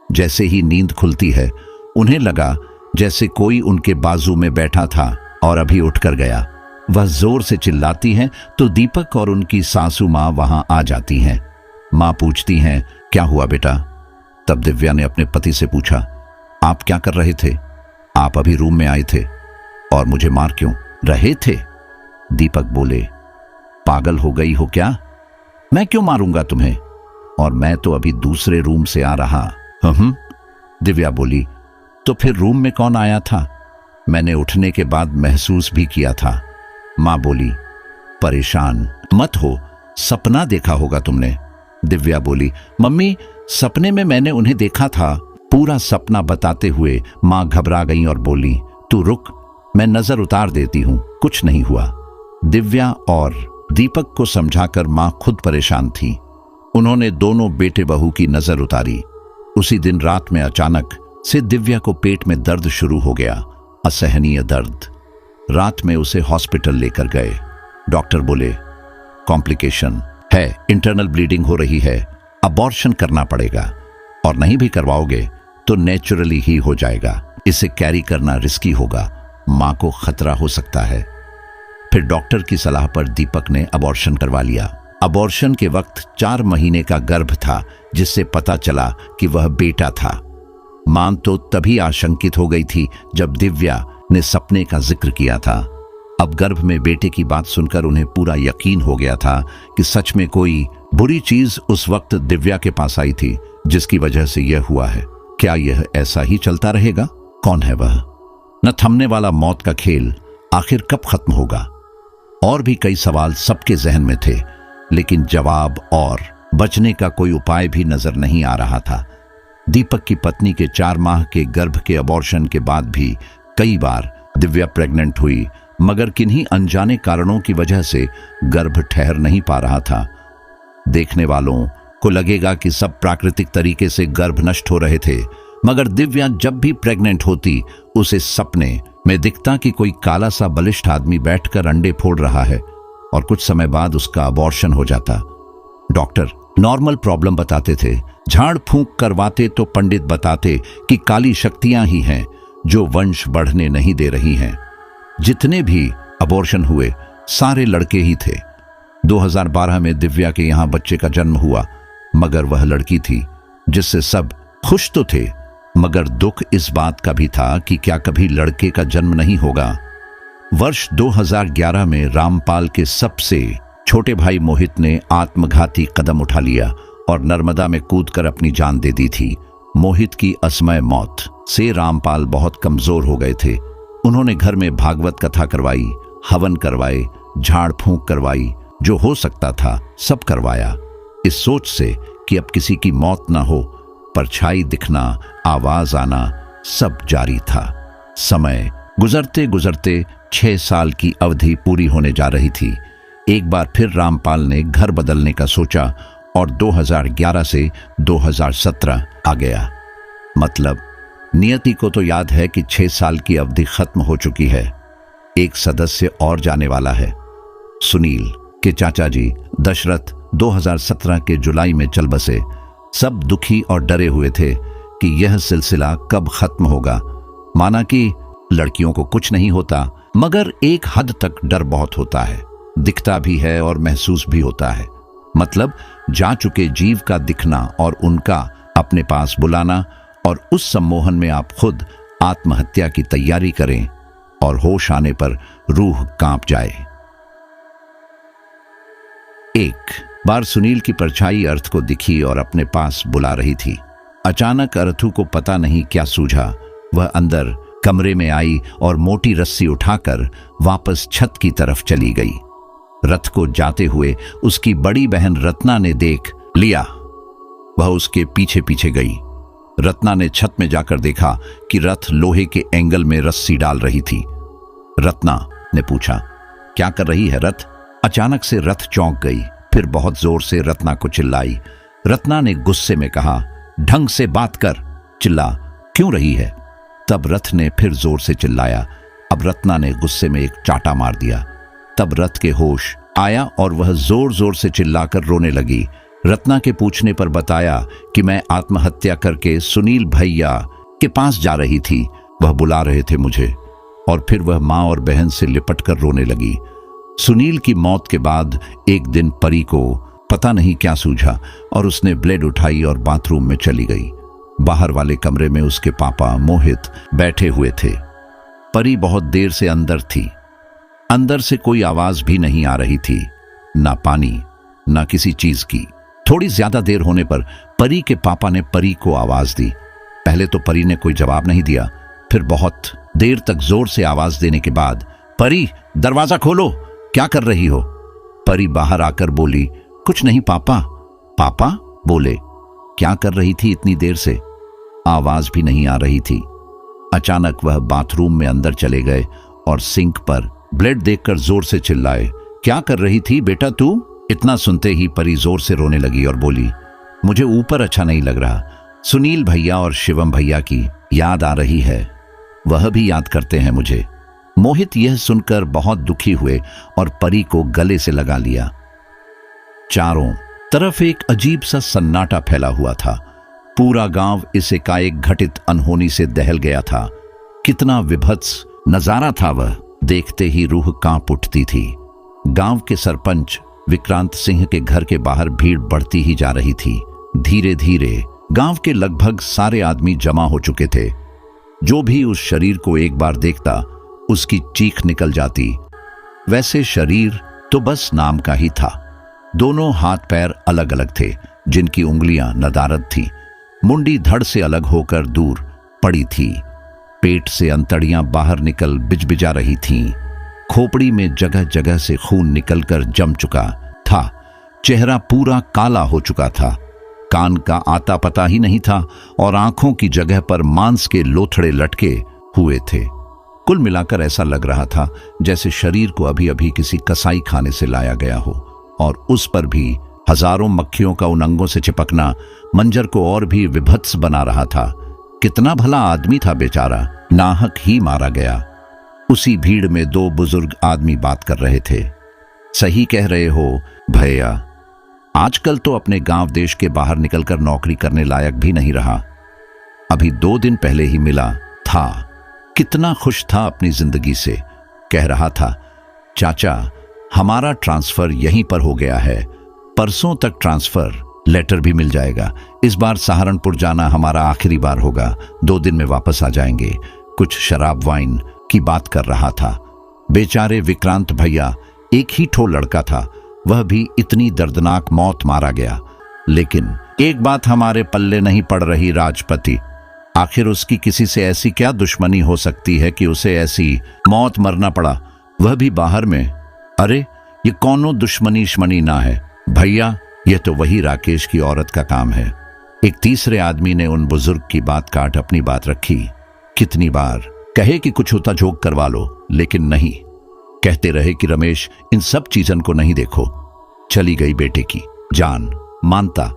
जैसे ही नींद खुलती है, उन्हें लगा जैसे कोई उनके बाजू में बैठा था और अभी उठकर गया। वह जोर से चिल्लाती हैं तो दीपक और उनकी सासू माँ वहां आ जाती हैं। माँ पूछती हैं, क्या हुआ बेटा? तब दिव्या ने अपने पति से पूछा, आप क्या कर रहे थे? आप अभी रूम में आए थे और मुझे मार क्यों रहे थे? दीपक बोले, पागल हो गई हो क्या? मैं क्यों मारूंगा तुम्हें? और मैं तो अभी दूसरे रूम से आ रहा। दिव्या बोली, तो फिर रूम में कौन आया था? मैंने उठने के बाद महसूस भी किया था। मां बोली, परेशान मत हो, सपना देखा होगा तुमने। दिव्या बोली, मम्मी सपने में मैंने उन्हें देखा था, पूरा सपना बताते हुए मां घबरा गई और बोली, तू रुक, मैं नजर उतार देती हूं, कुछ नहीं हुआ। दिव्या और दीपक को समझाकर मां खुद परेशान थी। उन्होंने दोनों बेटे बहू की नजर उतारी। उसी दिन रात में अचानक से दिव्या को पेट में दर्द शुरू हो गया, असहनीय दर्द। रात में उसे हॉस्पिटल लेकर गए। डॉक्टर बोले, कॉम्प्लिकेशन है, इंटरनल ब्लीडिंग हो रही है, अबॉर्शन करना पड़ेगा, और नहीं भी करवाओगे तो नेचुरली ही हो जाएगा, इसे कैरी करना रिस्की होगा, मां को खतरा हो सकता है। फिर डॉक्टर की सलाह पर दीपक ने अबॉर्शन करवा लिया। अबॉर्शन के वक्त 4 महीने का गर्भ था, जिससे पता चला कि वह बेटा था। मां तो तभी आशंकित हो गई थी जब दिव्या ने सपने का जिक्र किया था। अब गर्भ में बेटे की बात सुनकर उन्हें पूरा यकीन हो गया था कि सच में कोई बुरी चीज उस वक्त दिव्या के पास आई थी, जिसकी वजह से यह हुआ है। क्या यह ऐसा ही चलता रहेगा? कौन है वह? न थमने वाला मौत का खेल आखिर कब खत्म होगा? और भी कई सवाल सबके जहन में थे, लेकिन जवाब और बचने का कोई उपाय भी नजर नहीं आ रहा था। दीपक की पत्नी के 4 माह के गर्भ के अबॉर्शन के बाद भी कई बार दिव्या प्रेग्नेंट हुई, मगर किन्हीं अनजाने कारणों की वजह से गर्भ ठहर नहीं पा रहा था। देखने वालों को लगेगा कि सब प्राकृतिक तरीके से गर्भ नष्ट हो रहे थे, मगर दिव्या जब भी प्रेग्नेंट होती, उसे सपने में दिखता कि कोई काला सा बलिष्ठ आदमी बैठकर अंडे फोड़ रहा है, और कुछ समय बाद उसका अबॉर्शन हो जाता। डॉक्टर नॉर्मल प्रॉब्लम बताते थे, झाड़ फूंक करवाते तो पंडित बताते कि काली शक्तियां ही हैं जो वंश बढ़ने नहीं दे रही हैं। जितने भी अबॉर्शन हुए सारे लड़के ही थे। 2012 में दिव्या के यहां बच्चे का जन्म हुआ, मगर वह लड़की थी, जिससे सब खुश तो थे, मगर दुख इस बात का भी था कि क्या कभी लड़के का जन्म नहीं होगा। वर्ष 2011 में रामपाल के सबसे छोटे भाई मोहित ने आत्मघाती कदम उठा लिया और नर्मदा में कूदकर अपनी जान दे दी थी। मोहित की असमय मौत से रामपाल बहुत कमजोर हो गए थे। उन्होंने घर में भागवत कथा करवाई, हवन करवाए, झाड़ फूंक करवाई, जो हो सकता था सब करवाया, इस सोच से कि अब किसी की मौत ना हो। परछाई दिखना, आवाज आना, सब जारी था। समय गुजरते गुजरते 6 साल की अवधि पूरी होने जा रही थी। एक बार फिर रामपाल ने घर बदलने का सोचा और 2011 से 2017 आ गया। मतलब नियति को तो याद है कि 6 साल की अवधि खत्म हो चुकी है। एक सदस्य और जाने वाला है। सुनील के चाचा जी दशरथ 2017 के जुलाई में चल बसे। सब दुखी और डरे हुए थे कि यह सिलसिला कब खत्म होगा। माना कि लड़कियों को कुछ नहीं होता, मगर एक हद तक डर बहुत होता है, दिखता भी है और महसूस भी होता है। मतलब जा चुके जीव का दिखना और उनका अपने पास बुलाना, और उस सम्मोहन में आप खुद आत्महत्या की तैयारी करें और होश आने पर रूह कांप जाए। एक बार सुनील की परछाई अर्थ को दिखी और अपने पास बुला रही थी। अचानक अर्थू को पता नहीं क्या सूझा। वह अंदर कमरे में आई और मोटी रस्सी उठाकर वापस छत की तरफ चली गई। रथ को जाते हुए उसकी बड़ी बहन रत्ना ने देख लिया। वह उसके पीछे पीछे गई। रत्ना ने छत में जाकर देखा कि रथ लोहे के एंगल में रस्सी डाल रही थी। रत्ना ने पूछा, क्या कर रही है रथ? अचानक से रथ चौंक गई, फिर बहुत जोर से रत्ना को चिल्लाई। रत्ना ने गुस्से में कहा, ढंग से बात कर, चिल्ला क्यों रही है? तब रथ ने फिर जोर से चिल्लाया। अब रत्ना ने गुस्से में एक चाटा मार दिया। तब रथ के होश आया और वह जोर जोर से चिल्लाकर रोने लगी। रत्ना के पूछने पर बताया कि मैं आत्महत्या करके सुनील भैया के पास जा रही थी, वह बुला रहे थे मुझे। और फिर वह मां और बहन से लिपट कर रोने लगी। सुनील की मौत के बाद एक दिन परी को पता नहीं क्या सूझा और उसने ब्लेड उठाई और बाथरूम में चली गई। बाहर वाले कमरे में उसके पापा मोहित बैठे हुए थे। परी बहुत देर से अंदर थी। अंदर से कोई आवाज भी नहीं आ रही थी, ना पानी ना किसी चीज की। थोड़ी ज्यादा देर होने पर परी के पापा ने परी को आवाज दी। पहले तो परी ने कोई जवाब नहीं दिया, फिर बहुत देर तक जोर से आवाज देने के बाद, परी दरवाजा खोलो, क्या कर रही हो? परी बाहर आकर बोली, कुछ नहीं पापा। पापा बोले, क्या कर रही थी इतनी देर से? आवाज भी नहीं आ रही थी। अचानक वह बाथरूम में अंदर चले गए और सिंक पर ब्लेड देखकर जोर से चिल्लाए, क्या कर रही थी बेटा तू? इतना सुनते ही परी जोर से रोने लगी और बोली, मुझे ऊपर अच्छा नहीं लग रहा। सुनील भैया और शिवम भैया की याद आ रही है, वह भी याद करते हैं मुझे। मोहित यह सुनकर बहुत दुखी हुए और परी को गले से लगा लिया। चारों तरफ एक अजीब सा सन्नाटा फैला हुआ था। पूरा गांव इस एकाएक घटित अनहोनी से दहल गया था। कितना विभत्स नजारा था वह, देखते ही रूह कांप उठती थी। गांव के सरपंच विक्रांत सिंह के घर के बाहर भीड़ बढ़ती ही जा रही थी। धीरे धीरे गांव के लगभग सारे आदमी जमा हो चुके थे। जो भी उस शरीर को एक बार देखता उसकी चीख निकल जाती। वैसे शरीर तो बस नाम का ही था। दोनों हाथ पैर अलग अलग थे, जिनकी उंगलियां नदारद थी। मुंडी धड़ से अलग होकर दूर पड़ी थी। पेट से अंतड़ियां बाहर निकल बिजबिजा रही थीं। खोपड़ी में जगह जगह से खून निकलकर जम चुका था। चेहरा पूरा काला हो चुका था। कान का आता पता ही नहीं था और आंखों की जगह पर मांस के लोथड़े लटके हुए थे। कुल मिलाकर ऐसा लग रहा था जैसे शरीर को अभी अभी किसी कसाई खाने से लाया गया हो, और उस पर भी हजारों मक्खियों का उन अंगों से चिपकना मंजर को और भी विभत्स बना रहा था। कितना भला आदमी था बेचारा, नाहक ही मारा गया। उसी भीड़ में दो बुजुर्ग आदमी बात कर रहे थे। सही कह रहे हो भैया, आजकल तो अपने गांव देश के बाहर निकलकर नौकरी करने लायक भी नहीं रहा। अभी 2 दिन पहले ही मिला था, कितना खुश था अपनी जिंदगी से। कह रहा था, चाचा हमारा ट्रांसफर यहीं पर हो गया है, परसों तक ट्रांसफर लेटर भी मिल जाएगा। इस बार सहारनपुर जाना हमारा आखिरी बार होगा, 2 दिन में वापस आ जाएंगे। कुछ शराब वाइन की बात कर रहा था। बेचारे विक्रांत भैया एक ही ठो लड़का था, वह भी इतनी दर्दनाक मौत मारा गया। लेकिन एक बात हमारे पल्ले नहीं पड़ रही राजपति, आखिर उसकी किसी से ऐसी क्या दुश्मनी हो सकती है कि उसे ऐसी मौत मरना पड़ा, वह भी बाहर में। अरे ये कौनो दुश्मनी शमनी ना है भैया, यह तो वही राकेश की औरत का काम है। एक तीसरे आदमी ने उन बुजुर्ग की बात काट अपनी बात रखी। कितनी बार कहे कि कुछ होता झोंक करवा लो, लेकिन नहीं। कहते रहे कि रमेश इन सब चीजन को नहीं देखो। चली गई बेटे की जान, मानता।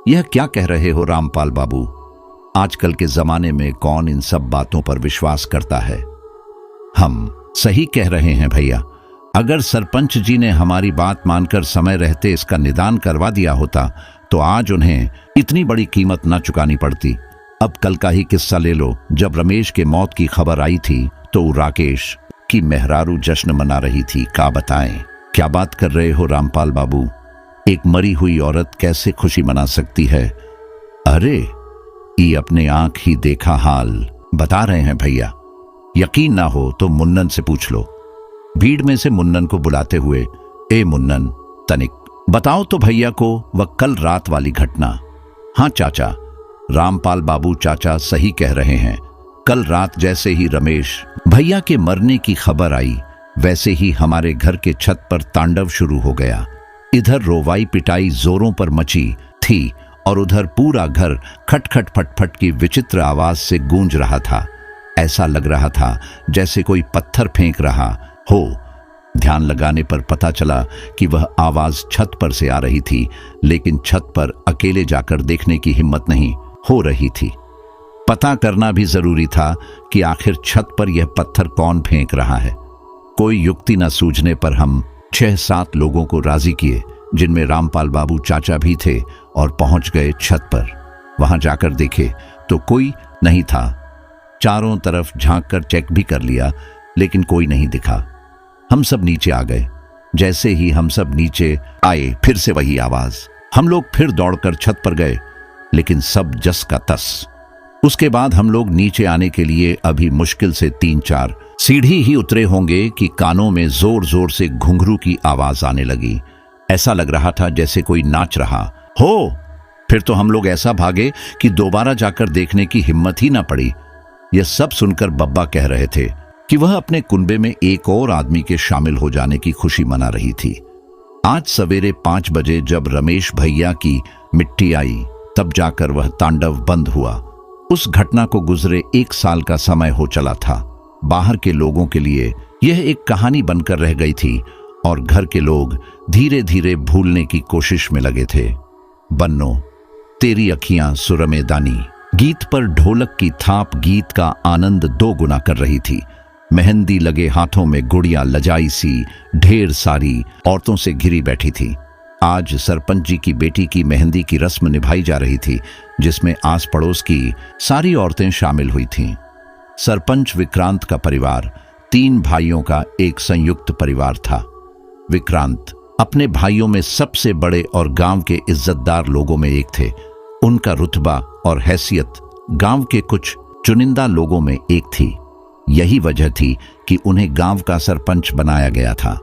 यह क्या कह रहे हो रामपाल बाबू, आजकल के जमाने में कौन इन सब बातों पर विश्वास करता है। हम सही कह रहे हैं भैया, अगर सरपंच जी ने हमारी बात मानकर समय रहते इसका निदान करवा दिया होता तो आज उन्हें इतनी बड़ी कीमत न चुकानी पड़ती। अब कल का ही किस्सा ले लो, जब रमेश के मौत की खबर आई थी तो राकेश की मेहरारू जश्न मना रही थी। क्या बताएं, क्या बात कर रहे हो रामपाल बाबू, एक मरी हुई औरत कैसे खुशी मना सकती है। अरे ये अपने आंख ही देखा हाल बता रहे हैं भैया, यकीन ना हो तो मुन्नन से पूछ लो। भीड़ में से मुन्नन को बुलाते हुए, ए मुन्नन, तनिक बताओ तो भैया को वह कल रात वाली घटना। हाँ चाचा, रामपाल बाबू चाचा सही कह रहे हैं। कल रात जैसे ही रमेश भैया के मरने की खबर आई, वैसे ही हमारे घर के छत पर तांडव शुरू हो गया। इधर रोवाई पिटाई जोरों पर मची थी और उधर पूरा घर खटखट फटफट की विचित्र आवाज से गूंज रहा था। ऐसा लग रहा था जैसे कोई पत्थर फेंक रहा हो। ध्यान लगाने पर पता चला कि वह आवाज छत पर से आ रही थी, लेकिन छत पर अकेले जाकर देखने की हिम्मत नहीं हो रही थी। पता करना भी जरूरी था कि आखिर छत पर यह पत्थर कौन फेंक रहा है। कोई युक्ति न सूझने पर हम 6-7 लोगों को राजी किए, जिनमें रामपाल बाबू चाचा भी थे, और पहुंच गए छत पर। वहां जाकर देखे तो कोई नहीं था। चारों तरफ झांक कर चेक भी कर लिया, लेकिन कोई नहीं दिखा। हम सब नीचे आ गए। जैसे ही हम सब नीचे आए, फिर से वही आवाज। हम लोग फिर दौड़कर छत पर गए, लेकिन सब जस का तस। उसके बाद हम लोग नीचे आने के लिए अभी मुश्किल से 3-4 सीढ़ी ही उतरे होंगे कि कानों में जोर जोर से घुंघरू की आवाज आने लगी। ऐसा लग रहा था जैसे कोई नाच रहा हो। फिर तो हम लोग ऐसा भागे कि दोबारा जाकर देखने की हिम्मत ही ना पड़ी। यह सब सुनकर बब्बा कह रहे थे कि वह अपने कुनबे में एक और आदमी के शामिल हो जाने की खुशी मना रही थी। आज सवेरे 5 बजे जब रमेश भैया की मिट्टी आई, तब जाकर वह तांडव बंद हुआ। उस घटना को गुजरे 1 साल का समय हो चला था। बाहर के लोगों के लिए यह एक कहानी बनकर रह गई थी और घर के लोग धीरे धीरे भूलने की कोशिश में लगे थे। बन्नो, तेरी अखियां सुरमेदानी गीत पर ढोलक की थाप गीत का आनंद 2 गुना कर रही थी। मेहंदी लगे हाथों में गुड़िया लजाई सी ढेर सारी औरतों से घिरी बैठी थी। आज सरपंच जी की बेटी की मेहंदी की रस्म निभाई जा रही थी, जिसमें आस पड़ोस की सारी औरतें शामिल हुई थीं। सरपंच विक्रांत का परिवार 3 भाइयों का एक संयुक्त परिवार था। विक्रांत अपने भाइयों में सबसे बड़े और गांव के इज्जतदार लोगों में एक थे। उनका रुतबा और हैसियत गांव के कुछ चुनिंदा लोगों में एक थी। यही वजह थी कि उन्हें गांव का सरपंच बनाया गया था।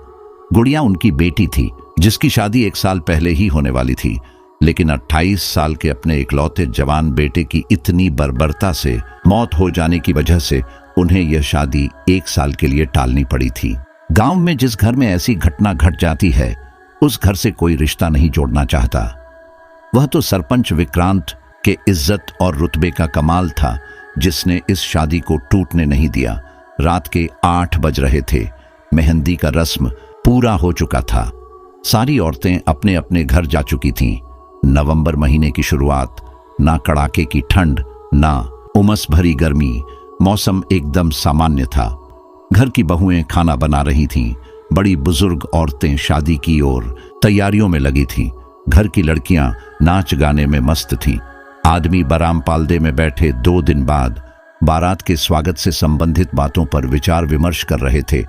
गुड़िया उनकी बेटी थी, जिसकी शादी 1 साल पहले ही होने वाली थी, लेकिन 28 साल के अपने इकलौते जवान बेटे की इतनी बर्बरता से मौत हो जाने की वजह से उन्हें यह शादी 1 साल के लिए टालनी पड़ी थी। गांव में जिस घर में ऐसी घटना घट जाती है, उस घर से कोई रिश्ता नहीं जोड़ना चाहता। वह तो सरपंच विक्रांत के इज्जत और रुतबे का कमाल था, जिसने इस शादी को टूटने नहीं दिया। रात के 8 बज रहे थे। मेहंदी का रस्म पूरा हो चुका था। सारी औरतें अपने अपने घर जा चुकी थीं। नवंबर महीने की शुरुआत, ना कड़ाके की ठंड ना उमस भरी गर्मी, मौसम एकदम सामान्य था। घर की बहुएं खाना बना रही थीं। बड़ी बुजुर्ग औरतें शादी की ओर तैयारियों में लगी थीं। घर की लड़कियां नाच गाने में मस्त थीं। आदमी बराम पालदे में बैठे 2 दिन बाद बारात के स्वागत से संबंधित बातों पर विचार विमर्श कर रहे थे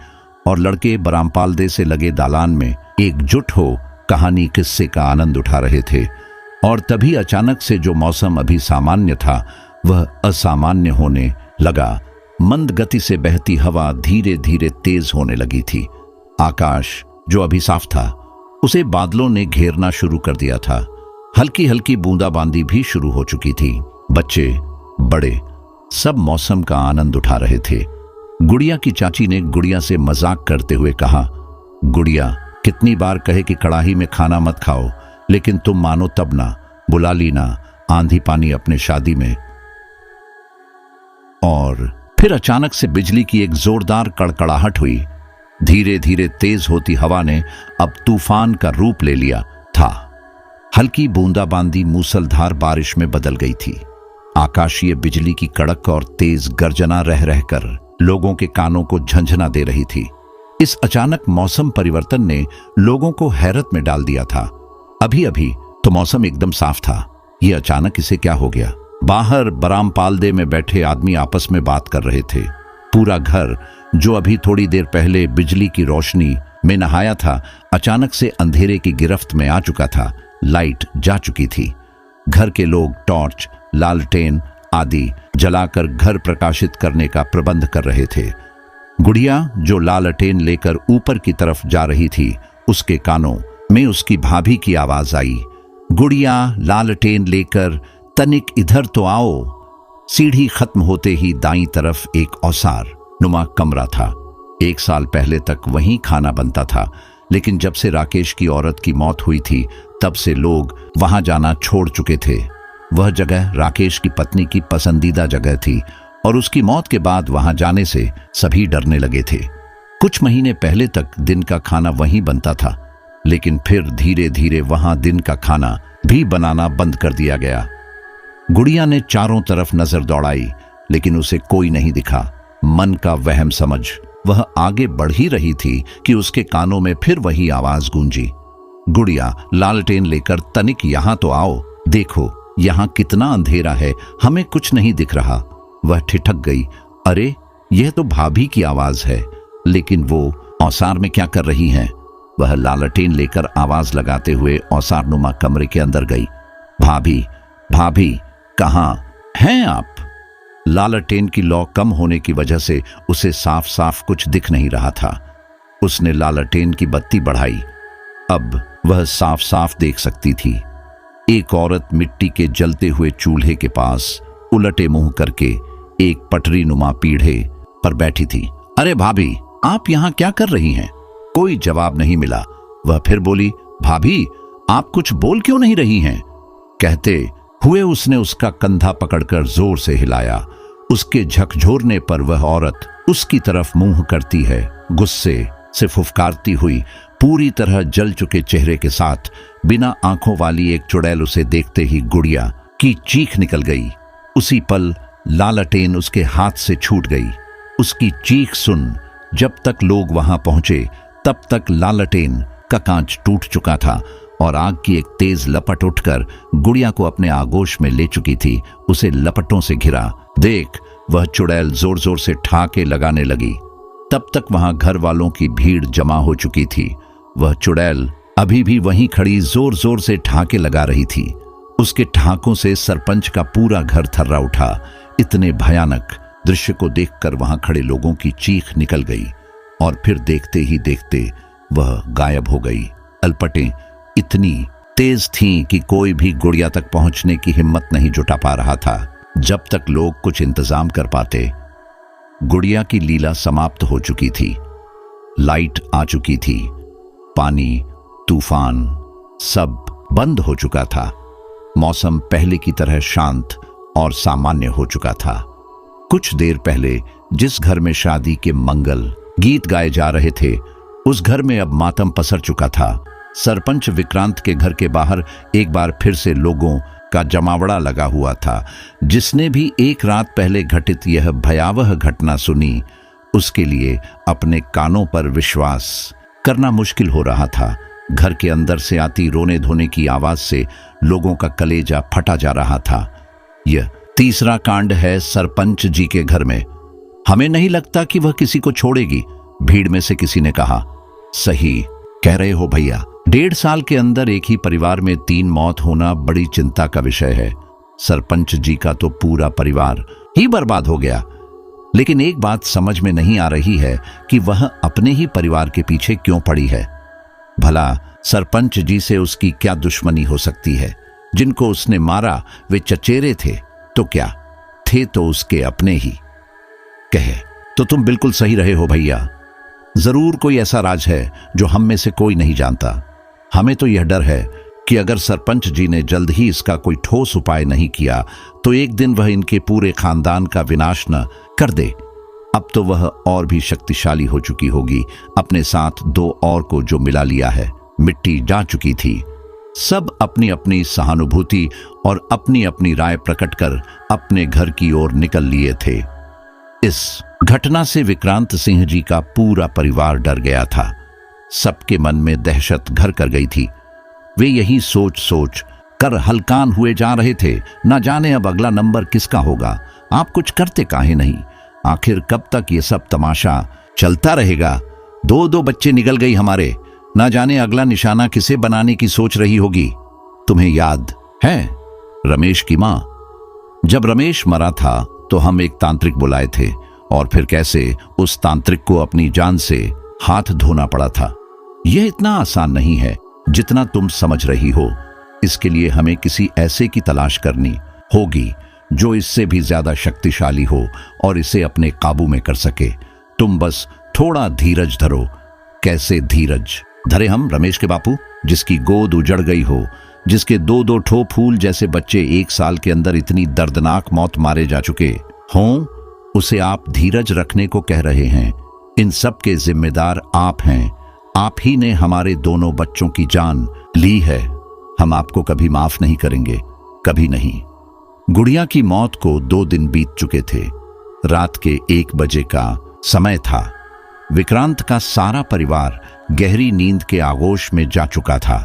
और लड़के बराम पालदे से लगे दालान में एकजुट हो कहानी किस्से का आनंद उठा रहे थे। और तभी अचानक से जो मौसम अभी सामान्य था, वह असामान्य होने लगा। मंद गति से बहती हवा धीरे धीरे तेज होने लगी थी। आकाश जो अभी साफ था, उसे बादलों ने घेरना शुरू कर दिया था। हल्की हल्की बूंदाबांदी भी शुरू हो चुकी थी। बच्चे बड़े सब मौसम का आनंद उठा रहे थे। गुड़िया की चाची ने गुड़िया से मजाक करते हुए कहा, गुड़िया, कितनी बार कहे कि कड़ाही में खाना मत खाओ, लेकिन तुम मानो तब ना। बुला ली ना आंधी पानी अपने शादी में। और फिर अचानक से बिजली की एक जोरदार कड़कड़ाहट हुई। धीरे धीरे तेज होती हवा ने अब तूफान का रूप ले लिया था। हल्की बूंदाबांदी मूसलधार बारिश में बदल गई थी। आकाशीय बिजली की कड़क और तेज गर्जना रह रहकर लोगों के कानों को झंझना दे रही थी। इस अचानक मौसम परिवर्तन ने लोगों को हैरत में डाल दिया था। अभी अभी तो मौसम एकदम साफ था, ये अचानक इसे क्या हो गया? बाहर बराम पालदे में बैठे आदमी आपस में बात कर रहे थे। पूरा घर, जो अभी थोड़ी देर पहले बिजली की रोशनी में नहाया था, अचानक से अंधेरे की गिरफ्त में आ चुका था। लाइट जा चुकी थी। घर के लोग टॉर्च, लालटेन आदि जलाकर घर प्रकाशित करने का प्रबंध कर रहे थे। गुड़िया जो लालटेन लेकर ऊपर की तरफ जा रही थी, उसके कानों में उसकी भाभी की आवाज आई, गुड़िया लालटेन लेकर तनिक इधर तो आओ। सीढ़ी खत्म होते ही दाईं तरफ एक औसार नुमा कमरा था। 1 साल पहले तक वहीं खाना बनता था, लेकिन जब से राकेश की औरत की मौत हुई थी, तब से लोग वहां जाना छोड़ चुके थे। वह जगह राकेश की पत्नी की पसंदीदा जगह थी और उसकी मौत के बाद वहां जाने से सभी डरने लगे थे। कुछ महीने पहले तक दिन का खाना वहीं बनता था, लेकिन फिर धीरे धीरे वहां दिन का खाना भी बनाना बंद कर दिया गया। गुड़िया ने चारों तरफ नजर दौड़ाई, लेकिन उसे कोई नहीं दिखा। मन का वहम समझ वह आगे बढ़ ही रही थी कि उसके कानों में फिर वही आवाज गूंजी, गुड़िया लालटेन लेकर तनिक यहां तो आओ। देखो यहां कितना अंधेरा है, हमें कुछ नहीं दिख रहा। वह ठिठक गई, अरे यह तो भाभी की आवाज है, लेकिन वो औसार में क्या कर रही हैं? वह लालटेन लेकर आवाज लगाते हुए औसार नुमा कमरे के अंदर गई। भाभी, भाभी कहां हैं आप? लालटेन की लौ कम होने की वजह से उसे साफ साफ कुछ दिख नहीं रहा था। उसने लालटेन की बत्ती बढ़ाई। अब वह साफ साफ देख सकती थी। एक औरत मिट्टी के जलते हुए चूल्हे के पास उलटे मुंह करके एक पटरी नुमा पीढ़े पर बैठी थी। अरे भाभी, आप यहां क्या कर रही हैं? कोई जवाब नहीं मिला। वह फिर बोली, भाभी आप कुछ बोल क्यों नहीं रही हैं? कहते हुए उसने उसका कंधा पकड़कर जोर से हिलाया। उसके झकझोरने पर वह औरत उसकी तरफ मुंह करती है, गुस्से से फुफकारती हुई, पूरी तरह जल चुके चेहरे के साथ। बिना आंखों वाली एक चुड़ैल उसे देखते ही गुड़िया की चीख निकल गई। उसी पल लालटेन उसके हाथ से छूट गई। उसकी चीख सुन जब तक लोग वहां पहुंचे तब तक लालटेन का कांच टूट चुका था और आग की एक तेज लपट उठकर गुड़िया को अपने आगोश में ले चुकी थी। उसे लपटों से घिरा देख वह चुड़ैल जोर जोर से ठहाके लगाने लगी। तब तक वहां घर वालों की भीड़ जमा हो चुकी थी। वह चुड़ैल अभी भी वहीं खड़ी जोर जोर से ठहाके लगा रही थी। उसके ठहाकों से सरपंच का पूरा घर थर्रा उठा। इतने भयानक दृश्य को देखकर वहां खड़े लोगों की चीख निकल गई और फिर देखते ही देखते वह गायब हो गई। अलपटें इतनी तेज थीं कि कोई भी गुड़िया तक पहुंचने की हिम्मत नहीं जुटा पा रहा था। जब तक लोग कुछ इंतजाम कर पाते, गुड़िया की लीला समाप्त हो चुकी थी। लाइट आ चुकी थी, पानी, तूफान सब बंद हो चुका था। मौसम पहले की तरह शांत और सामान्य हो चुका था। कुछ देर पहले जिस घर में शादी के मंगल गीत गाए जा रहे थे, उस घर में अब मातम पसर चुका था। सरपंच विक्रांत के घर के बाहर एक बार फिर से लोगों का जमावड़ा लगा हुआ था। जिसने भी एक रात पहले घटित यह भयावह घटना सुनी, उसके लिए अपने कानों पर विश्वास करना मुश्किल हो रहा था। घर के अंदर से आती रोने धोने की आवाज से लोगों का कलेजा फटा जा रहा था। यह तीसरा कांड है सरपंच जी के घर में। हमें नहीं लगता कि वह किसी को छोड़ेगी, भीड़ में से किसी ने कहा। सही कह रहे हो भैया, 1.5 साल के अंदर एक ही परिवार में 3 मौत होना बड़ी चिंता का विषय है। सरपंच जी का तो पूरा परिवार ही बर्बाद हो गया। लेकिन एक बात समझ में नहीं आ रही है कि वह अपने ही परिवार के पीछे क्यों पड़ी है। भला सरपंच जी से उसकी क्या दुश्मनी हो सकती है? जिनको उसने मारा वे चचेरे थे तो क्या थे, तो उसके अपने ही। कहे तो तुम बिल्कुल सही रहे हो भैया। जरूर कोई ऐसा राज है जो हम में से कोई नहीं जानता। हमें तो यह डर है कि अगर सरपंच जी ने जल्द ही इसका कोई ठोस उपाय नहीं किया तो एक दिन वह इनके पूरे खानदान का विनाश न कर दे। अब तो वह और भी शक्तिशाली हो चुकी होगी। अपने साथ 2 और को जो मिला लिया है, मिट्टी जा चुकी थी। सब अपनी अपनी सहानुभूति और अपनी अपनी राय प्रकट कर अपने घर की ओर निकल लिए थे। इस घटना से विक्रांत सिंह जी का पूरा परिवार डर गया था। सबके मन में दहशत घर कर गई थी। वे यही सोच सोच कर हलकान हुए जा रहे थे। न जाने अब अगला नंबर किसका होगा। आप कुछ करते काहे नहीं? आखिर कब तक ये सब तमाशा चलता रहेगा? 2 बच्चे निकल गई हमारे। न जाने अगला निशाना किसे बनाने की सोच रही होगी। तुम्हें याद है रमेश की मां? जब रमेश मरा था तो हम एक तांत्रिक बुलाए थे और फिर कैसे उस तांत्रिक को अपनी जान से हाथ धोना पड़ा था। यह इतना आसान नहीं है जितना तुम समझ रही हो। इसके लिए हमें किसी ऐसे की तलाश करनी होगी जो इससे भी ज्यादा शक्तिशाली हो और इसे अपने काबू में कर सके। तुम बस थोड़ा धीरज धरो। कैसे धीरज धरे हम? रमेश के बापू, जिसकी गोद उजड़ गई हो, जिसके 2 ठो फूल जैसे बच्चे 1 साल के अंदर इतनी दर्दनाक मौत मारे जा चुके हों, उसे आप धीरज रखने को कह रहे हैं। इन सब के जिम्मेदार आप हैं। आप ही ने हमारे 2 बच्चों की जान ली है। हम आपको कभी माफ नहीं करेंगे, कभी नहीं। गुड़िया की मौत को 2 दिन बीत चुके थे। रात के 1 बजे का समय था। विक्रांत का सारा परिवार गहरी नींद के आगोश में जा चुका था,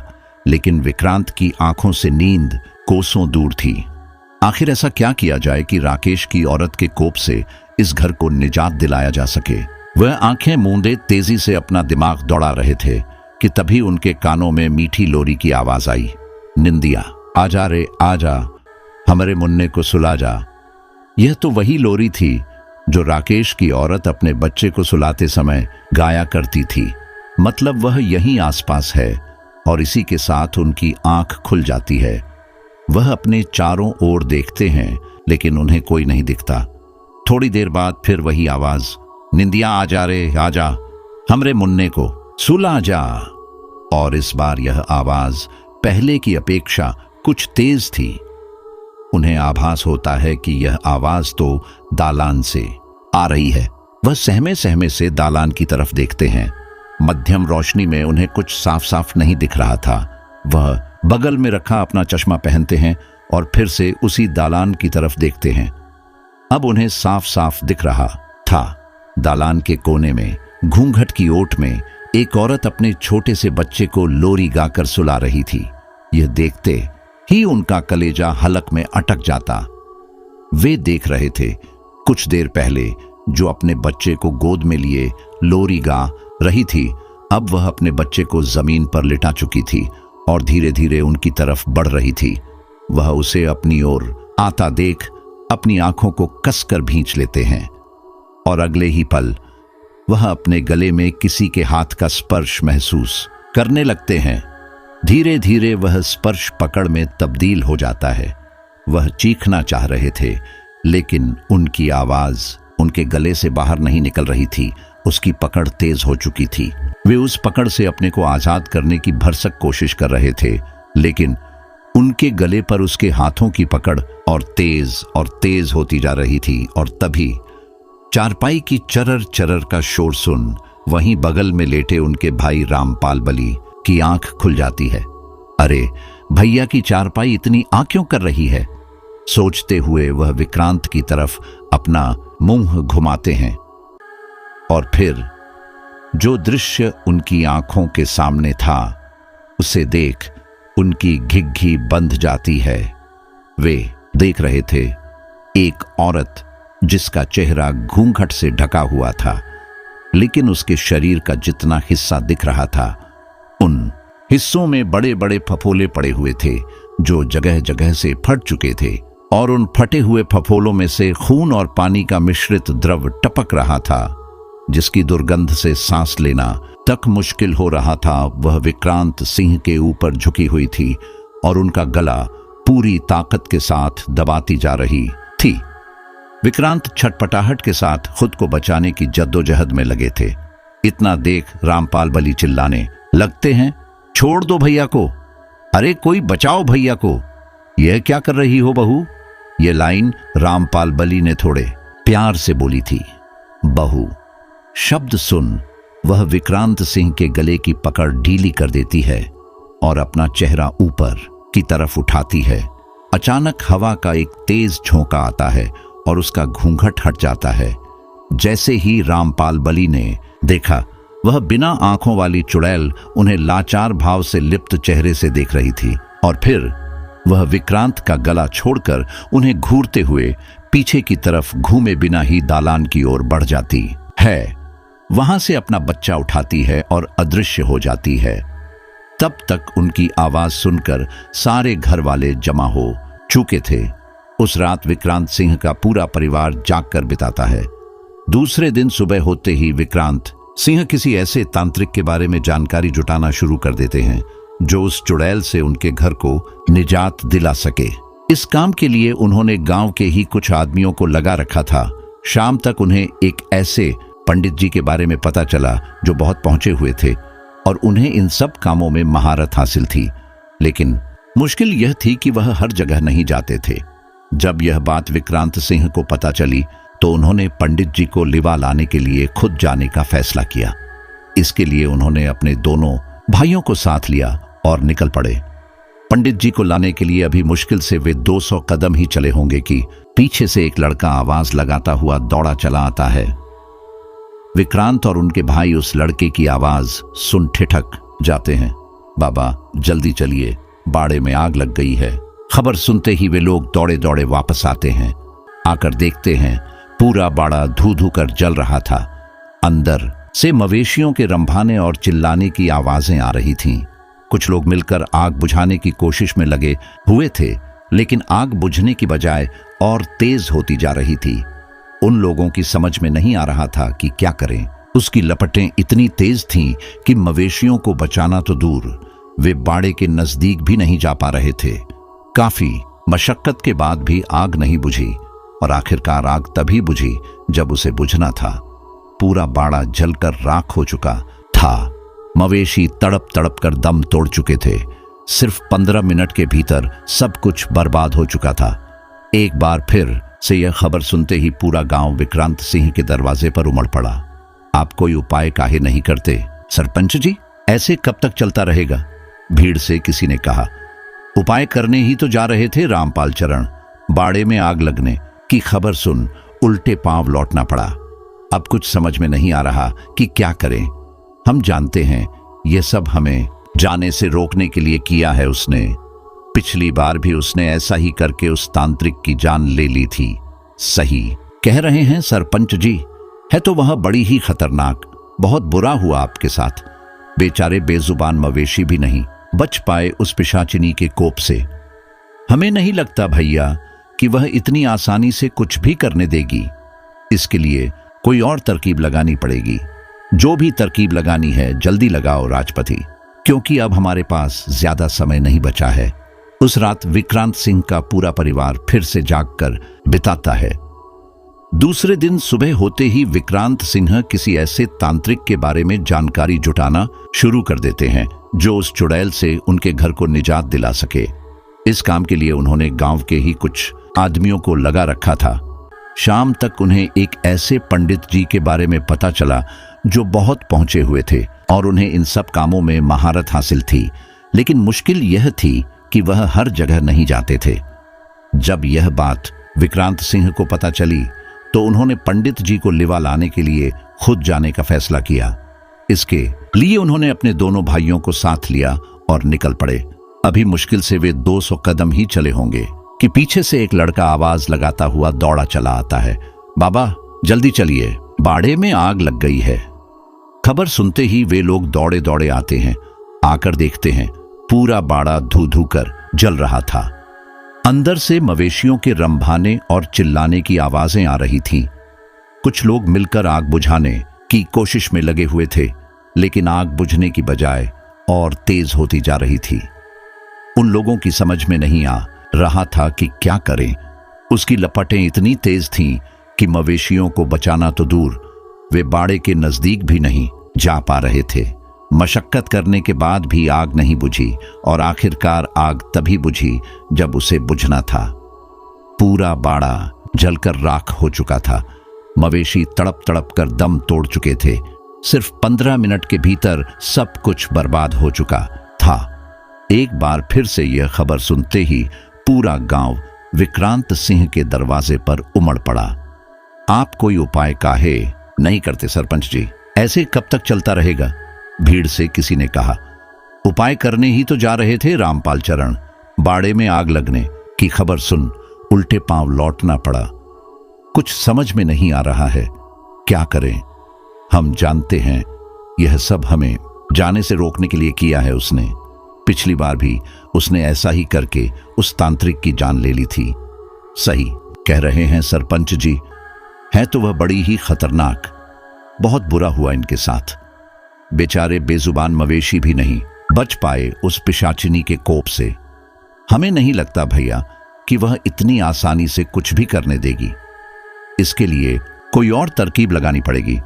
लेकिन विक्रांत की आंखों से नींद कोसों दूर थी। आखिर ऐसा क्या किया जाए कि राकेश की औरत के कोप से इस घर को निजात दिलाया जा सके? वह आंखें मूंदे तेजी से अपना दिमाग दौड़ा रहे थे कि तभी उनके कानों में मीठी लोरी की आवाज आई। निंदिया, आजा रे आजा, हमारे मुन्ने को सुला जा। यह तो वही लोरी थी जो राकेश की औरत अपने बच्चे को सुलाते समय गाया करती थी। मतलब वह यहीं आसपास है और इसी के साथ उनकी आंख खुल जाती है। वह अपने चारों ओर देखते हैं लेकिन उन्हें कोई नहीं दिखता। थोड़ी देर बाद फिर वही आवाज, निंदिया आजा रे आजा, हमरे मुन्ने को सुला जा। और इस बार यह आवाज पहले की अपेक्षा कुछ तेज थी। उन्हें आभास होता है कि यह आवाज तो दालान से आ रही है। वह सहमे सहमे से दालान की तरफ देखते हैं। मध्यम रोशनी में उन्हें कुछ साफ साफ नहीं दिख रहा था। वह बगल में रखा अपना चश्मा पहनते हैं और फिर से उसी दालान की तरफ देखते हैं। अब उन्हें साफ साफ दिख रहा था। दालान के कोने में घूंघट की ओट में एक औरत अपने छोटे से बच्चे को लोरी गाकर सुला रही थी। यह देखते ही उनका कलेजा हलक में अटक जाता। वे देख रहे थे कुछ देर पहले जो अपने बच्चे को गोद में लिए लोरी गा रही थी, अब वह अपने बच्चे को जमीन पर लिटा चुकी थी और धीरे धीरे उनकी तरफ बढ़ रही थी। वह उसे अपनी ओर आता देख अपनी आंखों को कसकर भींच लेते हैं और अगले ही पल वह अपने गले में किसी के हाथ का स्पर्श महसूस करने लगते हैं। धीरे धीरे वह स्पर्श पकड़ में तब्दील हो जाता है। वह चीखना चाह रहे थे, लेकिन उनकी आवाज उनके गले से बाहर नहीं निकल रही थी। उसकी पकड़ तेज हो चुकी थी। वे उस पकड़ से अपने को आजाद करने की भरसक कोशिश कर रहे थे, लेकिन उनके गले पर उसके हाथों की पकड़ और तेज होती जा रही थी। और तभी चारपाई की चरर चरर का शोर सुन वहीं बगल में लेटे उनके भाई रामपाल बली की आंख खुल जाती है। अरे भैया की चारपाई इतनी आंख क्यों कर रही है? सोचते हुए वह विक्रांत की तरफ अपना मुंह घुमाते हैं और फिर जो दृश्य उनकी आंखों के सामने था उसे देख उनकी घिघी बंध जाती है। वे देख रहे थे एक औरत जिसका चेहरा घूंघट से ढका हुआ था, लेकिन उसके शरीर का जितना हिस्सा दिख रहा था उन हिस्सों में बड़े बड़े फफोले पड़े हुए थे जो जगह जगह से फट चुके थे और उन फटे हुए फफोलों में से खून और पानी का मिश्रित द्रव टपक रहा था, जिसकी दुर्गंध से सांस लेना तक मुश्किल हो रहा था। वह विक्रांत सिंह के ऊपर झुकी हुई थी और उनका गला पूरी ताकत के साथ दबाती जा रही थी। विक्रांत छटपटाहट के साथ खुद को बचाने की जद्दोजहद में लगे थे। इतना देख रामपाल बली चिल्लाने लगते हैं, छोड़ दो भैया को, अरे कोई बचाओ भैया को, यह क्या कर रही हो बहू? यह लाइन रामपाल बली ने थोड़े प्यार से बोली थी। बहू शब्द सुन वह विक्रांत सिंह के गले की पकड़ ढीली कर देती है और अपना चेहरा ऊपर की तरफ उठाती है। अचानक हवा का एक तेज झोंका आता है और उसका घूंघट हट जाता है। जैसे ही रामपाल बली ने देखा, वह बिना आंखों वाली चुड़ैल उन्हें लाचार भाव से लिप्त चेहरे से देख रही थी और फिर वह विक्रांत का गला छोड़कर उन्हें घूरते हुए पीछे की तरफ घूमे बिना ही दालान की ओर बढ़ जाती है। वहां से अपना बच्चा उठाती है और अदृश्य हो जाती है। तब तक उनकी आवाज सुनकर सारे घर वाले जमा हो चुके थे। उस रात विक्रांत सिंह का पूरा परिवार जागकर बिताता है। दूसरे दिन सुबह होते ही विक्रांत सिंह किसी ऐसे तांत्रिक के बारे में जानकारी जुटाना शुरू कर देते हैं जो उस चुड़ैल से उनके घर को निजात दिला सके। इस काम के लिए उन्होंने गांव के ही कुछ आदमियों को लगा रखा था। शाम तक उन्हें एक ऐसे पंडित जी के बारे में पता चला जो बहुत पहुंचे हुए थे और उन्हें इन सब कामों में महारत हासिल थी। लेकिन मुश्किल यह थी कि वह हर जगह नहीं जाते थे। जब यह बात विक्रांत सिंह को पता चली तो उन्होंने पंडित जी को लिवा लाने के लिए खुद जाने का फैसला किया। इसके लिए उन्होंने अपने दोनों भाइयों को साथ लिया और निकल पड़े। पंडित जी को लाने के लिए अभी मुश्किल से वे 200 कदम ही चले होंगे कि पीछे से एक लड़का आवाज लगाता हुआ दौड़ा चला आता है। विक्रांत और उनके भाई उस लड़के की आवाज सुन ठिठक जाते हैं। बाबा जल्दी चलिए, बाड़े में आग लग गई है। खबर सुनते ही वे लोग दौड़े दौड़े वापस आते हैं। आकर देखते हैं पूरा बाड़ा धू धू कर जल रहा था। अंदर से मवेशियों के रंभाने और चिल्लाने की आवाजें आ रही थीं। कुछ लोग मिलकर आग बुझाने की कोशिश में लगे हुए थे, लेकिन आग बुझने की बजाय और तेज होती जा रही थी। उन लोगों की समझ में नहीं आ रहा था कि क्या करें। उसकी लपटें इतनी तेज थीं कि मवेशियों को बचाना तो दूर, वे बाड़े के नजदीक भी नहीं जा पा रहे थे। काफी मशक्कत के बाद भी आग नहीं बुझी और आखिरकार आग तभी बुझी जब उसे बुझना था। पूरा बाड़ा जलकर राख हो चुका था। मवेशी तड़प तड़प कर दम तोड़ चुके थे। सिर्फ 15 मिनट के भीतर सब कुछ बर्बाद हो चुका था। एक बार फिर से यह खबर सुनते ही पूरा गांव विक्रांत सिंह के दरवाजे पर उमड़ पड़ा। आप कोई उपाय काहे नहीं करते सरपंच जी? ऐसे कब तक चलता रहेगा? भीड़ से किसी ने कहा। उपाय करने ही तो जा रहे थे रामपाल चरण। बाड़े में आग लगने की खबर सुन उल्टे पांव लौटना पड़ा। अब कुछ समझ में नहीं आ रहा कि क्या करें। हम जानते हैं यह सब हमें जाने से रोकने के लिए किया है उसने। पिछली बार भी उसने ऐसा ही करके उस तांत्रिक की जान ले ली थी। सही कह रहे हैं सरपंच जी, है तो वह बड़ी ही खतरनाक। बहुत बुरा हुआ आपके साथ। बेचारे बेजुबान मवेशी भी नहीं बच पाए उस पिशाचिनी के कोप से। हमें नहीं लगता भैया कि वह इतनी आसानी से कुछ भी करने देगी। इसके लिए कोई और तरकीब लगानी पड़ेगी। जो भी तरकीब लगानी है जल्दी लगाओ राजपति, क्योंकि अब हमारे पास ज्यादा समय नहीं बचा है। उस रात विक्रांत सिंह का पूरा परिवार फिर से जागकर बिताता है। दूसरे दिन सुबह होते ही विक्रांत सिंह किसी ऐसे तांत्रिक के बारे में जानकारी जुटाना शुरू कर देते हैं जो उस चुड़ैल से उनके घर को निजात दिला सके। इस काम के लिए उन्होंने गांव के ही कुछ आदमियों को लगा रखा था। शाम तक उन्हें एक ऐसे पंडित जी के बारे में पता चला जो बहुत पहुंचे हुए थे और उन्हें इन सब कामों में महारत हासिल थी। लेकिन मुश्किल यह थी कि वह हर जगह नहीं जाते थे। जब यह बात विक्रांत सिंह को पता चली तो उन्होंने पंडित जी को लिवा लाने के लिए खुद जाने का फैसला किया। इसके लिए उन्होंने अपने दोनों भाइयों को साथ लिया और निकल पड़े। अभी मुश्किल से वे 200 कदम ही चले होंगे कि पीछे से एक लड़का आवाज लगाता हुआ दौड़ा चला आता है। बाबा जल्दी चलिए, बाड़े में आग लग गई है। खबर सुनते ही वे लोग दौड़े दौड़े आते हैं। आकर देखते हैं पूरा बाड़ा धू धू कर जल रहा था। अंदर से मवेशियों के रंभाने और चिल्लाने की आवाजें आ रही थीं। कुछ लोग मिलकर आग बुझाने की कोशिश में लगे हुए थे, लेकिन आग बुझने की बजाय और तेज होती जा रही थी। उन लोगों की समझ में नहीं आ रहा था कि क्या करें। उसकी लपटें इतनी तेज थीं कि मवेशियों को बचाना तो दूर, वे बाड़े के नजदीक भी नहीं जा पा रहे थे। मशक्कत करने के बाद भी आग नहीं बुझी और आखिरकार आग तभी बुझी जब उसे बुझना था। पूरा बाड़ा जलकर राख हो चुका था। मवेशी तड़प तड़प कर दम तोड़ चुके थे। सिर्फ 15 मिनट के भीतर सब कुछ बर्बाद हो चुका था। एक बार फिर से यह खबर सुनते ही पूरा गांव विक्रांत सिंह के दरवाजे पर उमड़ पड़ा। आप कोई उपाय काहे नहीं करते सरपंच जी? ऐसे कब तक चलता रहेगा? भीड़ से किसी ने कहा। उपाय करने ही तो जा रहे थे रामपाल चरण। बाड़े में आग लगने की खबर सुन उल्टे पांव लौटना पड़ा। कुछ समझ में नहीं आ रहा है, क्या करें। हम जानते हैं यह सब हमें जाने से रोकने के लिए किया है उसने। पिछली बार भी उसने ऐसा ही करके उस तांत्रिक की जान ले ली थी। सही कह रहे हैं सरपंच जी, है तो वह बड़ी ही खतरनाक। बहुत बुरा हुआ इनके साथ। बेचारे बेजुबान मवेशी भी नहीं बच पाए उस पिशाचिनी के कोप से। हमें नहीं लगता भैया कि वह इतनी आसानी से कुछ भी करने देगी। इसके लिए कोई और तरकीब लगानी पड़ेगी।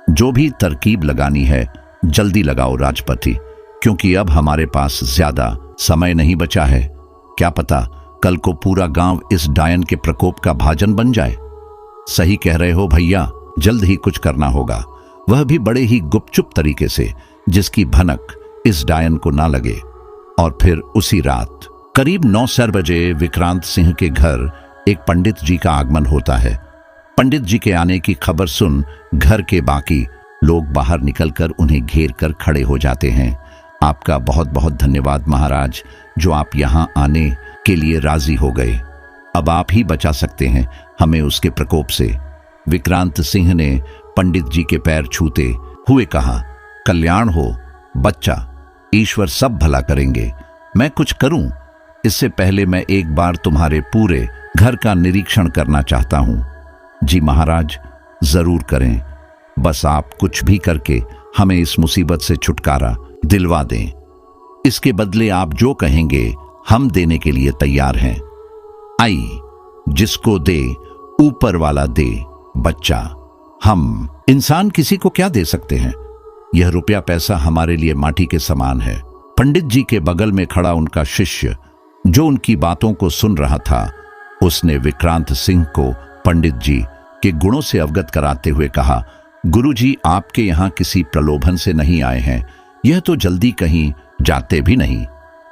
जो भी तरकीब लगानी है जल्दी लगाओ राजपति, क्योंकि अब हमारे पास ज्यादा समय नहीं बचा है। क्या पता कल को पूरा गांव इस डायन के प्रकोप का भाजन बन जाए। सही कह रहे हो भैया, जल्द ही कुछ करना होगा, वह भी बड़े ही गुपचुप तरीके से, जिसकी भनक इस डायन को ना लगे। और फिर उसी रात करीब 9 बजे विक्रांत सिंह के घर एक पंडित जी का आगमन होता है। पंडित जी के आने की खबर सुन घर के बाकी लोग बाहर निकलकर उन्हें घेर कर खड़े हो जाते हैं। आपका बहुत बहुत धन्यवाद महाराज, जो आप यहाँ आने के लिए राजी हो गए। अब आप ही बचा सकते हैं हमें उसके प्रकोप से। विक्रांत सिंह ने पंडित जी के पैर छूते हुए कहा, कल्याण हो बच्चा, ईश्वर सब भला करेंगे। मैं कुछ करूं इससे पहले मैं एक बार तुम्हारे पूरे घर का निरीक्षण करना चाहता हूं। जी महाराज, जरूर करें। बस आप कुछ भी करके हमें इस मुसीबत से छुटकारा दिलवा दें। इसके बदले आप जो कहेंगे हम देने के लिए तैयार हैं। आई जिसको दे ऊपर वाला दे बच्चा। हम इंसान किसी को क्या दे सकते हैं? यह रुपया पैसा हमारे लिए माटी के समान है। पंडित जी के बगल में खड़ा उनका शिष्य जो उनकी बातों को सुन रहा था, उसने विक्रांत सिंह को पंडित जी के गुणों से अवगत कराते हुए कहा, गुरुजी आपके यहाँ किसी प्रलोभन से नहीं आए हैं, यह तो जल्दी कहीं जाते भी नहीं।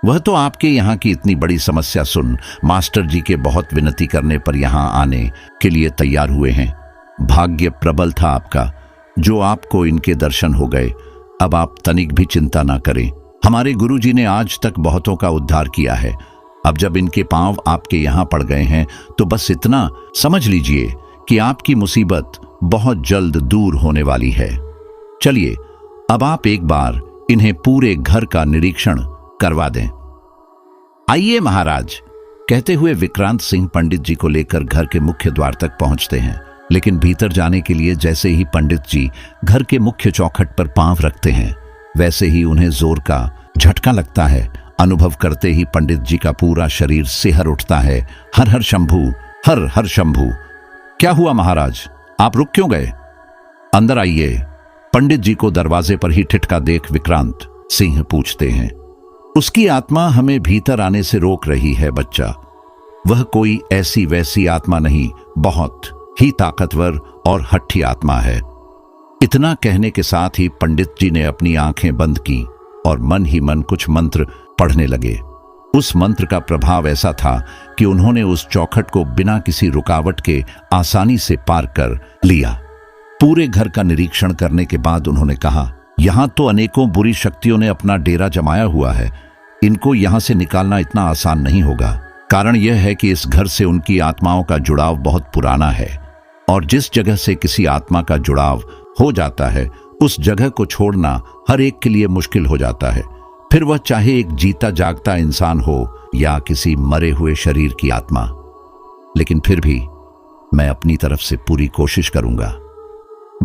वह तो आपके यहाँ की इतनी बड़ी समस्या सुन मास्टर जी के बहुत विनती करने पर यहाँ आने के लिए तैयार हुए हैं। भाग्य प्रबल था आपका जो आपको इनके दर्शन हो गए। अब आप तनिक भी चिंता ना करें, हमारे गुरुजी ने आज तक बहुतों का उद्धार किया है। अब जब इनके पांव आपके यहाँ पड़ गए हैं तो बस इतना समझ लीजिए कि आपकी मुसीबत बहुत जल्द दूर होने वाली है। चलिए अब आप एक बार इन्हें पूरे घर का निरीक्षण करवा दें। आइए महाराज, कहते हुए विक्रांत सिंह पंडित जी को लेकर घर के मुख्य द्वार तक पहुंचते हैं। लेकिन भीतर जाने के लिए जैसे ही पंडित जी घर के मुख्य चौखट पर पांव रखते हैं वैसे ही उन्हें जोर का झटका लगता है। अनुभव करते ही पंडित जी का पूरा शरीर सिहर उठता है। हर हर शंभू, हर हर शंभू। क्या हुआ महाराज, आप रुक क्यों गए? अंदर आइए, पंडित जी को दरवाजे पर ही ठिठका देख विक्रांत सिंह पूछते हैं। उसकी आत्मा हमें भीतर आने से रोक रही है बच्चा। वह कोई ऐसी वैसी आत्मा नहीं, बहुत ही ताकतवर और हठी आत्मा है। इतना कहने के साथ ही पंडित जी ने अपनी आंखें बंद की और मन ही मन कुछ मंत्र पढ़ने लगे। उस मंत्र का प्रभाव ऐसा था कि उन्होंने उस चौखट को बिना किसी रुकावट के आसानी से पार कर लिया। पूरे घर का निरीक्षण करने के बाद उन्होंने कहा, यहां तो अनेकों बुरी शक्तियों ने अपना डेरा जमाया हुआ है। इनको यहां से निकालना इतना आसान नहीं होगा। कारण यह है कि इस घर से उनकी आत्माओं का जुड़ाव बहुत पुराना है और जिस जगह से किसी आत्मा का जुड़ाव हो जाता है उस जगह को छोड़ना हर एक के लिए मुश्किल हो जाता है, फिर वह चाहे एक जीता जागता इंसान हो या किसी मरे हुए शरीर की आत्मा। लेकिन फिर भी मैं अपनी तरफ से पूरी कोशिश करूंगा।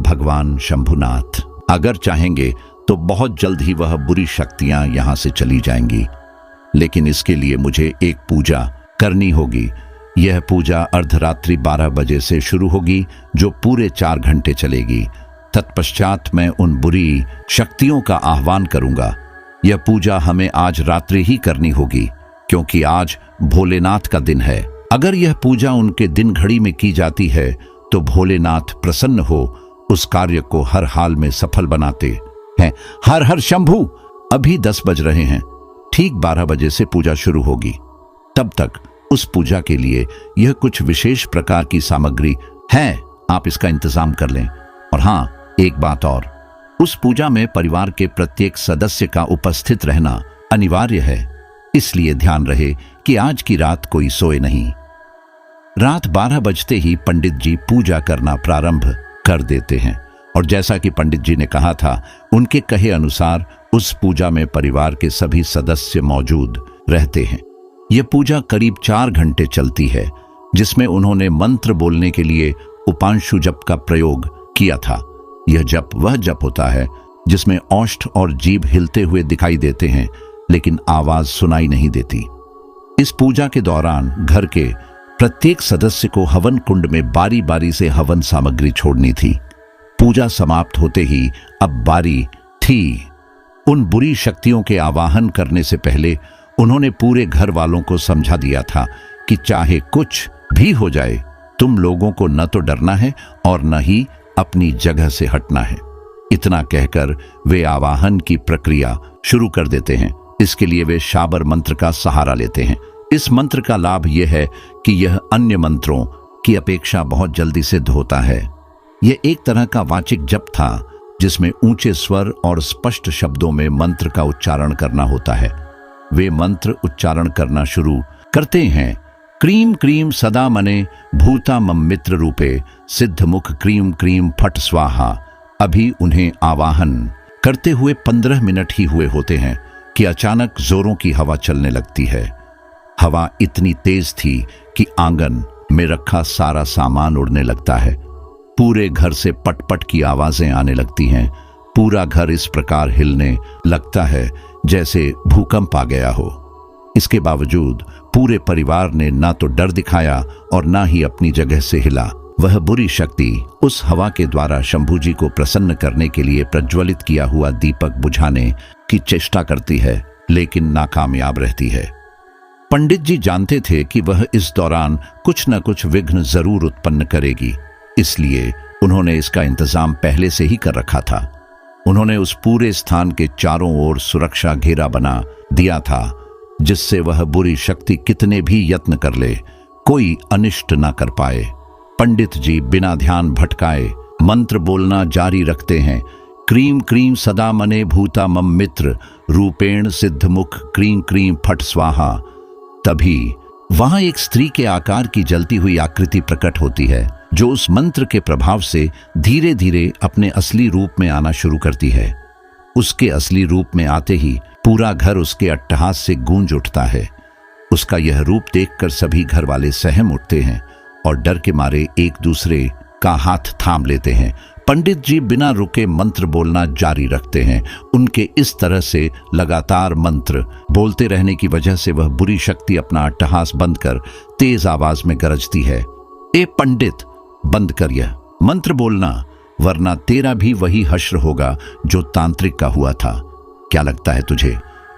भगवान शंभुनाथ अगर चाहेंगे तो बहुत जल्द ही वह बुरी शक्तियां यहां से चली जाएंगी। लेकिन इसके लिए मुझे एक पूजा करनी होगी। यह पूजा अर्धरात्रि 12 बजे से शुरू होगी जो पूरे 4 घंटे चलेगी। तत्पश्चात मैं उन बुरी शक्तियों का आह्वान करूंगा। यह पूजा हमें आज रात्रि ही करनी होगी क्योंकि आज भोलेनाथ का दिन है। अगर यह पूजा उनके दिन घड़ी में की जाती है तो भोलेनाथ प्रसन्न हो उस कार्य को हर हाल में सफल बनाते हैं। हर हर शंभू। अभी 10 बज रहे हैं, ठीक 12 बजे से पूजा शुरू होगी। तब तक उस पूजा के लिए यह कुछ विशेष प्रकार की सामग्री है, आप इसका इंतजाम कर लें। और हाँ, एक बात और, उस पूजा में परिवार के प्रत्येक सदस्य का उपस्थित रहना अनिवार्य है, इसलिए ध्यान रहे कि आज की रात कोई सोए नहीं। रात 12 बजते ही पंडित जी पूजा करना प्रारंभ कर देते हैं और जैसा कि पंडित जी ने कहा था उनके कहे अनुसार उस पूजा में परिवार के सभी सदस्य मौजूद रहते हैं। यह पूजा करीब 4 घंटे चलती है जिसमें उन्होंने मंत्र बोलने के लिए उपांशु जप का प्रयोग किया था। यह जप वह जप होता है जिसमें ओष्ठ और जीभ हिलते हुए दिखाई देते हैं लेकिन आवाज सुनाई नहीं देती। इस पूजा के दौरान घर के प्रत्येक सदस्य को हवन कुंड में बारी बारी से हवन सामग्री छोड़नी थी। पूजा समाप्त होते ही अब बारी थी उन बुरी शक्तियों के आवाहन करने से पहले उन्होंने पूरे घर वालों को समझा दिया था कि चाहे कुछ भी हो जाए तुम लोगों को न तो डरना है और न ही अपनी जगह से हटना है। इतना कहकर वे आवाहन की प्रक्रिया शुरू कर देते हैं। इसके लिए वे शाबर मंत्र का सहारा लेते हैं। इस मंत्र का लाभ यह है कि यह अन्य मंत्रों की अपेक्षा बहुत जल्दी सिद्ध होता है। यह एक तरह का वाचिक जप था जिसमें ऊंचे स्वर और स्पष्ट शब्दों में मंत्र का उच्चारण करना होता है। वे मंत्र उच्चारण करना शुरू करते हैं। क्रीम क्रीम सदा मने भूता मम मित्र रूपे सिद्ध मुख क्रीम क्रीम फट स्वाहा। अभी उन्हें आवाहन करते हुए 15 मिनट ही हुए होते हैं कि अचानक जोरों की हवा चलने लगती है। हवा इतनी तेज थी कि आंगन में रखा सारा सामान उड़ने लगता है। पूरे घर से पटपट की आवाजें आने लगती हैं। पूरा घर इस प्रकार हिलने लगता है जैसे भूकंप आ गया हो। इसके बावजूद पूरे परिवार ने ना तो डर दिखाया और ना ही अपनी जगह से हिला। वह बुरी शक्ति उस हवा के द्वारा शंभू जी को प्रसन्न करने के लिए प्रज्वलित किया हुआ दीपक बुझाने की चेष्टा करती है लेकिन नाकामयाब रहती है। पंडित जी जानते थे कि वह इस दौरान कुछ न कुछ विघ्न जरूर उत्पन्न करेगी, इसलिए उन्होंने इसका इंतजाम पहले से ही कर रखा था। उन्होंने उस पूरे स्थान के चारों ओर सुरक्षा घेरा बना दिया था, जिससे वह बुरी शक्ति कितने भी यत्न कर ले, कोई अनिष्ट न कर पाए। पंडित जी बिना ध्यान भटकाए मंत्र बोलना जारी रखते हैं। क्रीम क्रीम सदा मने भूता मम मित्र रूपेण सिद्धमुख क्रीम क्रीम फट स्वाहा। तभी वहां एक स्त्री के आकार की जलती हुई आकृति प्रकट होती है, जो उस मंत्र के प्रभाव से धीरे धीरे अपने असली रूप में आना शुरू करती है। उसके असली रूप में आते ही पूरा घर उसके अट्टहास से गूंज उठता है। उसका यह रूप देखकर सभी घर वाले सहम उठते हैं और डर के मारे एक दूसरे का हाथ थाम लेते हैं। पंडित जी बिना रुके मंत्र बोलना जारी रखते हैं। उनके इस तरह से लगातार मंत्र बोलते रहने की वजह से वह बुरी शक्ति अपना अट्टहास बंद कर तेज आवाज में गरजती है, ए पंडित, बंद कर यह मंत्र बोलना, वरना तेरा भी वही हश्र होगा जो तांत्रिक का हुआ था। क्या लगता है तुझे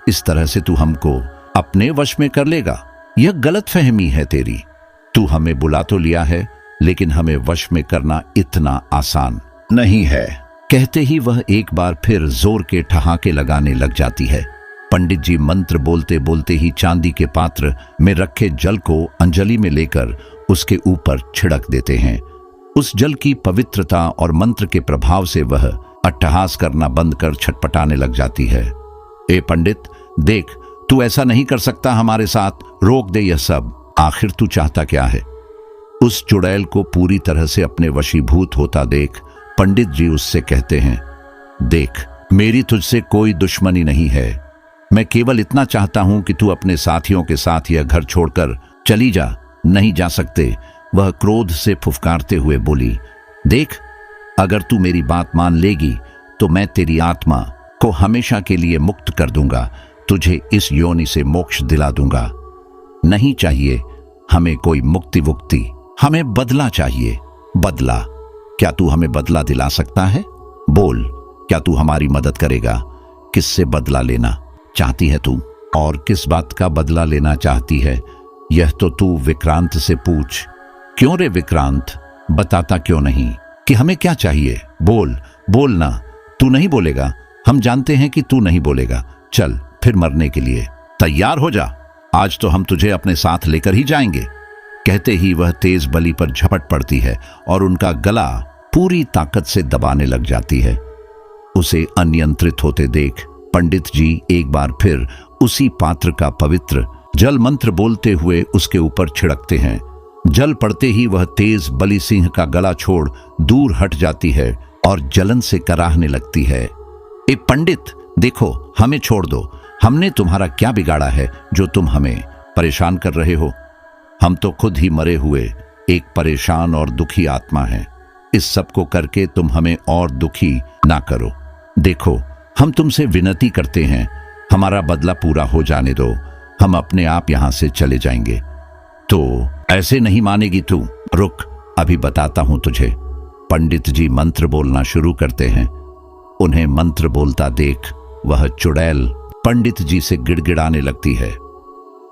इस तरह से तू हमको अपने वश में कर लेगा? यह गलतफहमी है तेरी। तू हमें बुला तो लिया है, लेकिन हमें वश में करना इतना आसान नहीं है। कहते ही वह एक बार फिर जोर के ठहाके लगाने लग जाती है। पंडित जी मंत्र बोलते बोलते ही चांदी के पात्र में रखे जल को अंजलि में लेकर उसके ऊपर छिड़क देते हैं। उस जल की पवित्रता और मंत्र के प्रभाव से वह अट्टहास करना बंद कर छटपटाने लग जाती है। ए पंडित, देख, तू ऐसा नहीं कर सकता हमारे साथ, रोक दे यह सब। आखिर तू चाहता क्या है? उस चुड़ैल को पूरी तरह से अपने वशीभूत होता देख पंडित जी उससे कहते हैं, देख, मेरी तुझसे कोई दुश्मनी नहीं है। मैं केवल इतना चाहता हूं कि तू अपने साथियों के साथ यह घर छोड़कर चली जा। नहीं जा सकते, वह क्रोध से फुफकारते हुए बोली। देख, अगर तू मेरी बात मान लेगी तो मैं तेरी आत्मा को हमेशा के लिए मुक्त कर दूंगा, तुझे इस योनि से मोक्ष दिला दूंगा। नहीं चाहिए हमें कोई मुक्ति वुक्ति, हमें बदला चाहिए। बदला? क्या तू हमें बदला दिला सकता है? बोल, क्या तू हमारी मदद करेगा? किससे बदला लेना चाहती है तू, और किस बात का बदला लेना चाहती है, यह तो तू विक्रांत से पूछ। क्यों रे विक्रांत, बताता क्यों नहीं कि हमें क्या चाहिए? बोल, बोलना। तू नहीं बोलेगा? हम जानते हैं कि तू नहीं बोलेगा। चल फिर मरने के लिए तैयार हो जा, आज तो हम तुझे अपने साथ लेकर ही जाएंगे। कहते ही वह तेज बलि पर झपट पड़ती है और उनका गला पूरी ताकत से दबाने लग जाती है। उसे अनियंत्रित होते देख पंडित जी एक बार फिर उसी पात्र का पवित्र जल मंत्र बोलते हुए उसके ऊपर छिड़कते हैं। जल पड़ते ही वह तेज बलि सिंह का गला छोड़ दूर हट जाती है और जलन से कराहने लगती है। ए पंडित, देखो, हमें छोड़ दो। हमने तुम्हारा क्या बिगाड़ा है जो तुम हमें परेशान कर रहे हो? हम तो खुद ही मरे हुए एक परेशान और दुखी आत्मा हैं। इस सब को करके तुम हमें और दुखी ना करो। देखो, हम तुमसे विनती करते हैं, हमारा बदला पूरा हो जाने दो, हम अपने आप यहां से चले जाएंगे। तो ऐसे नहीं मानेगी तू? रुक, अभी बताता हूं तुझे। पंडित जी मंत्र बोलना शुरू करते हैं। उन्हें मंत्र बोलता देख वह चुड़ैल पंडित जी से गिड़गिड़ाने लगती है।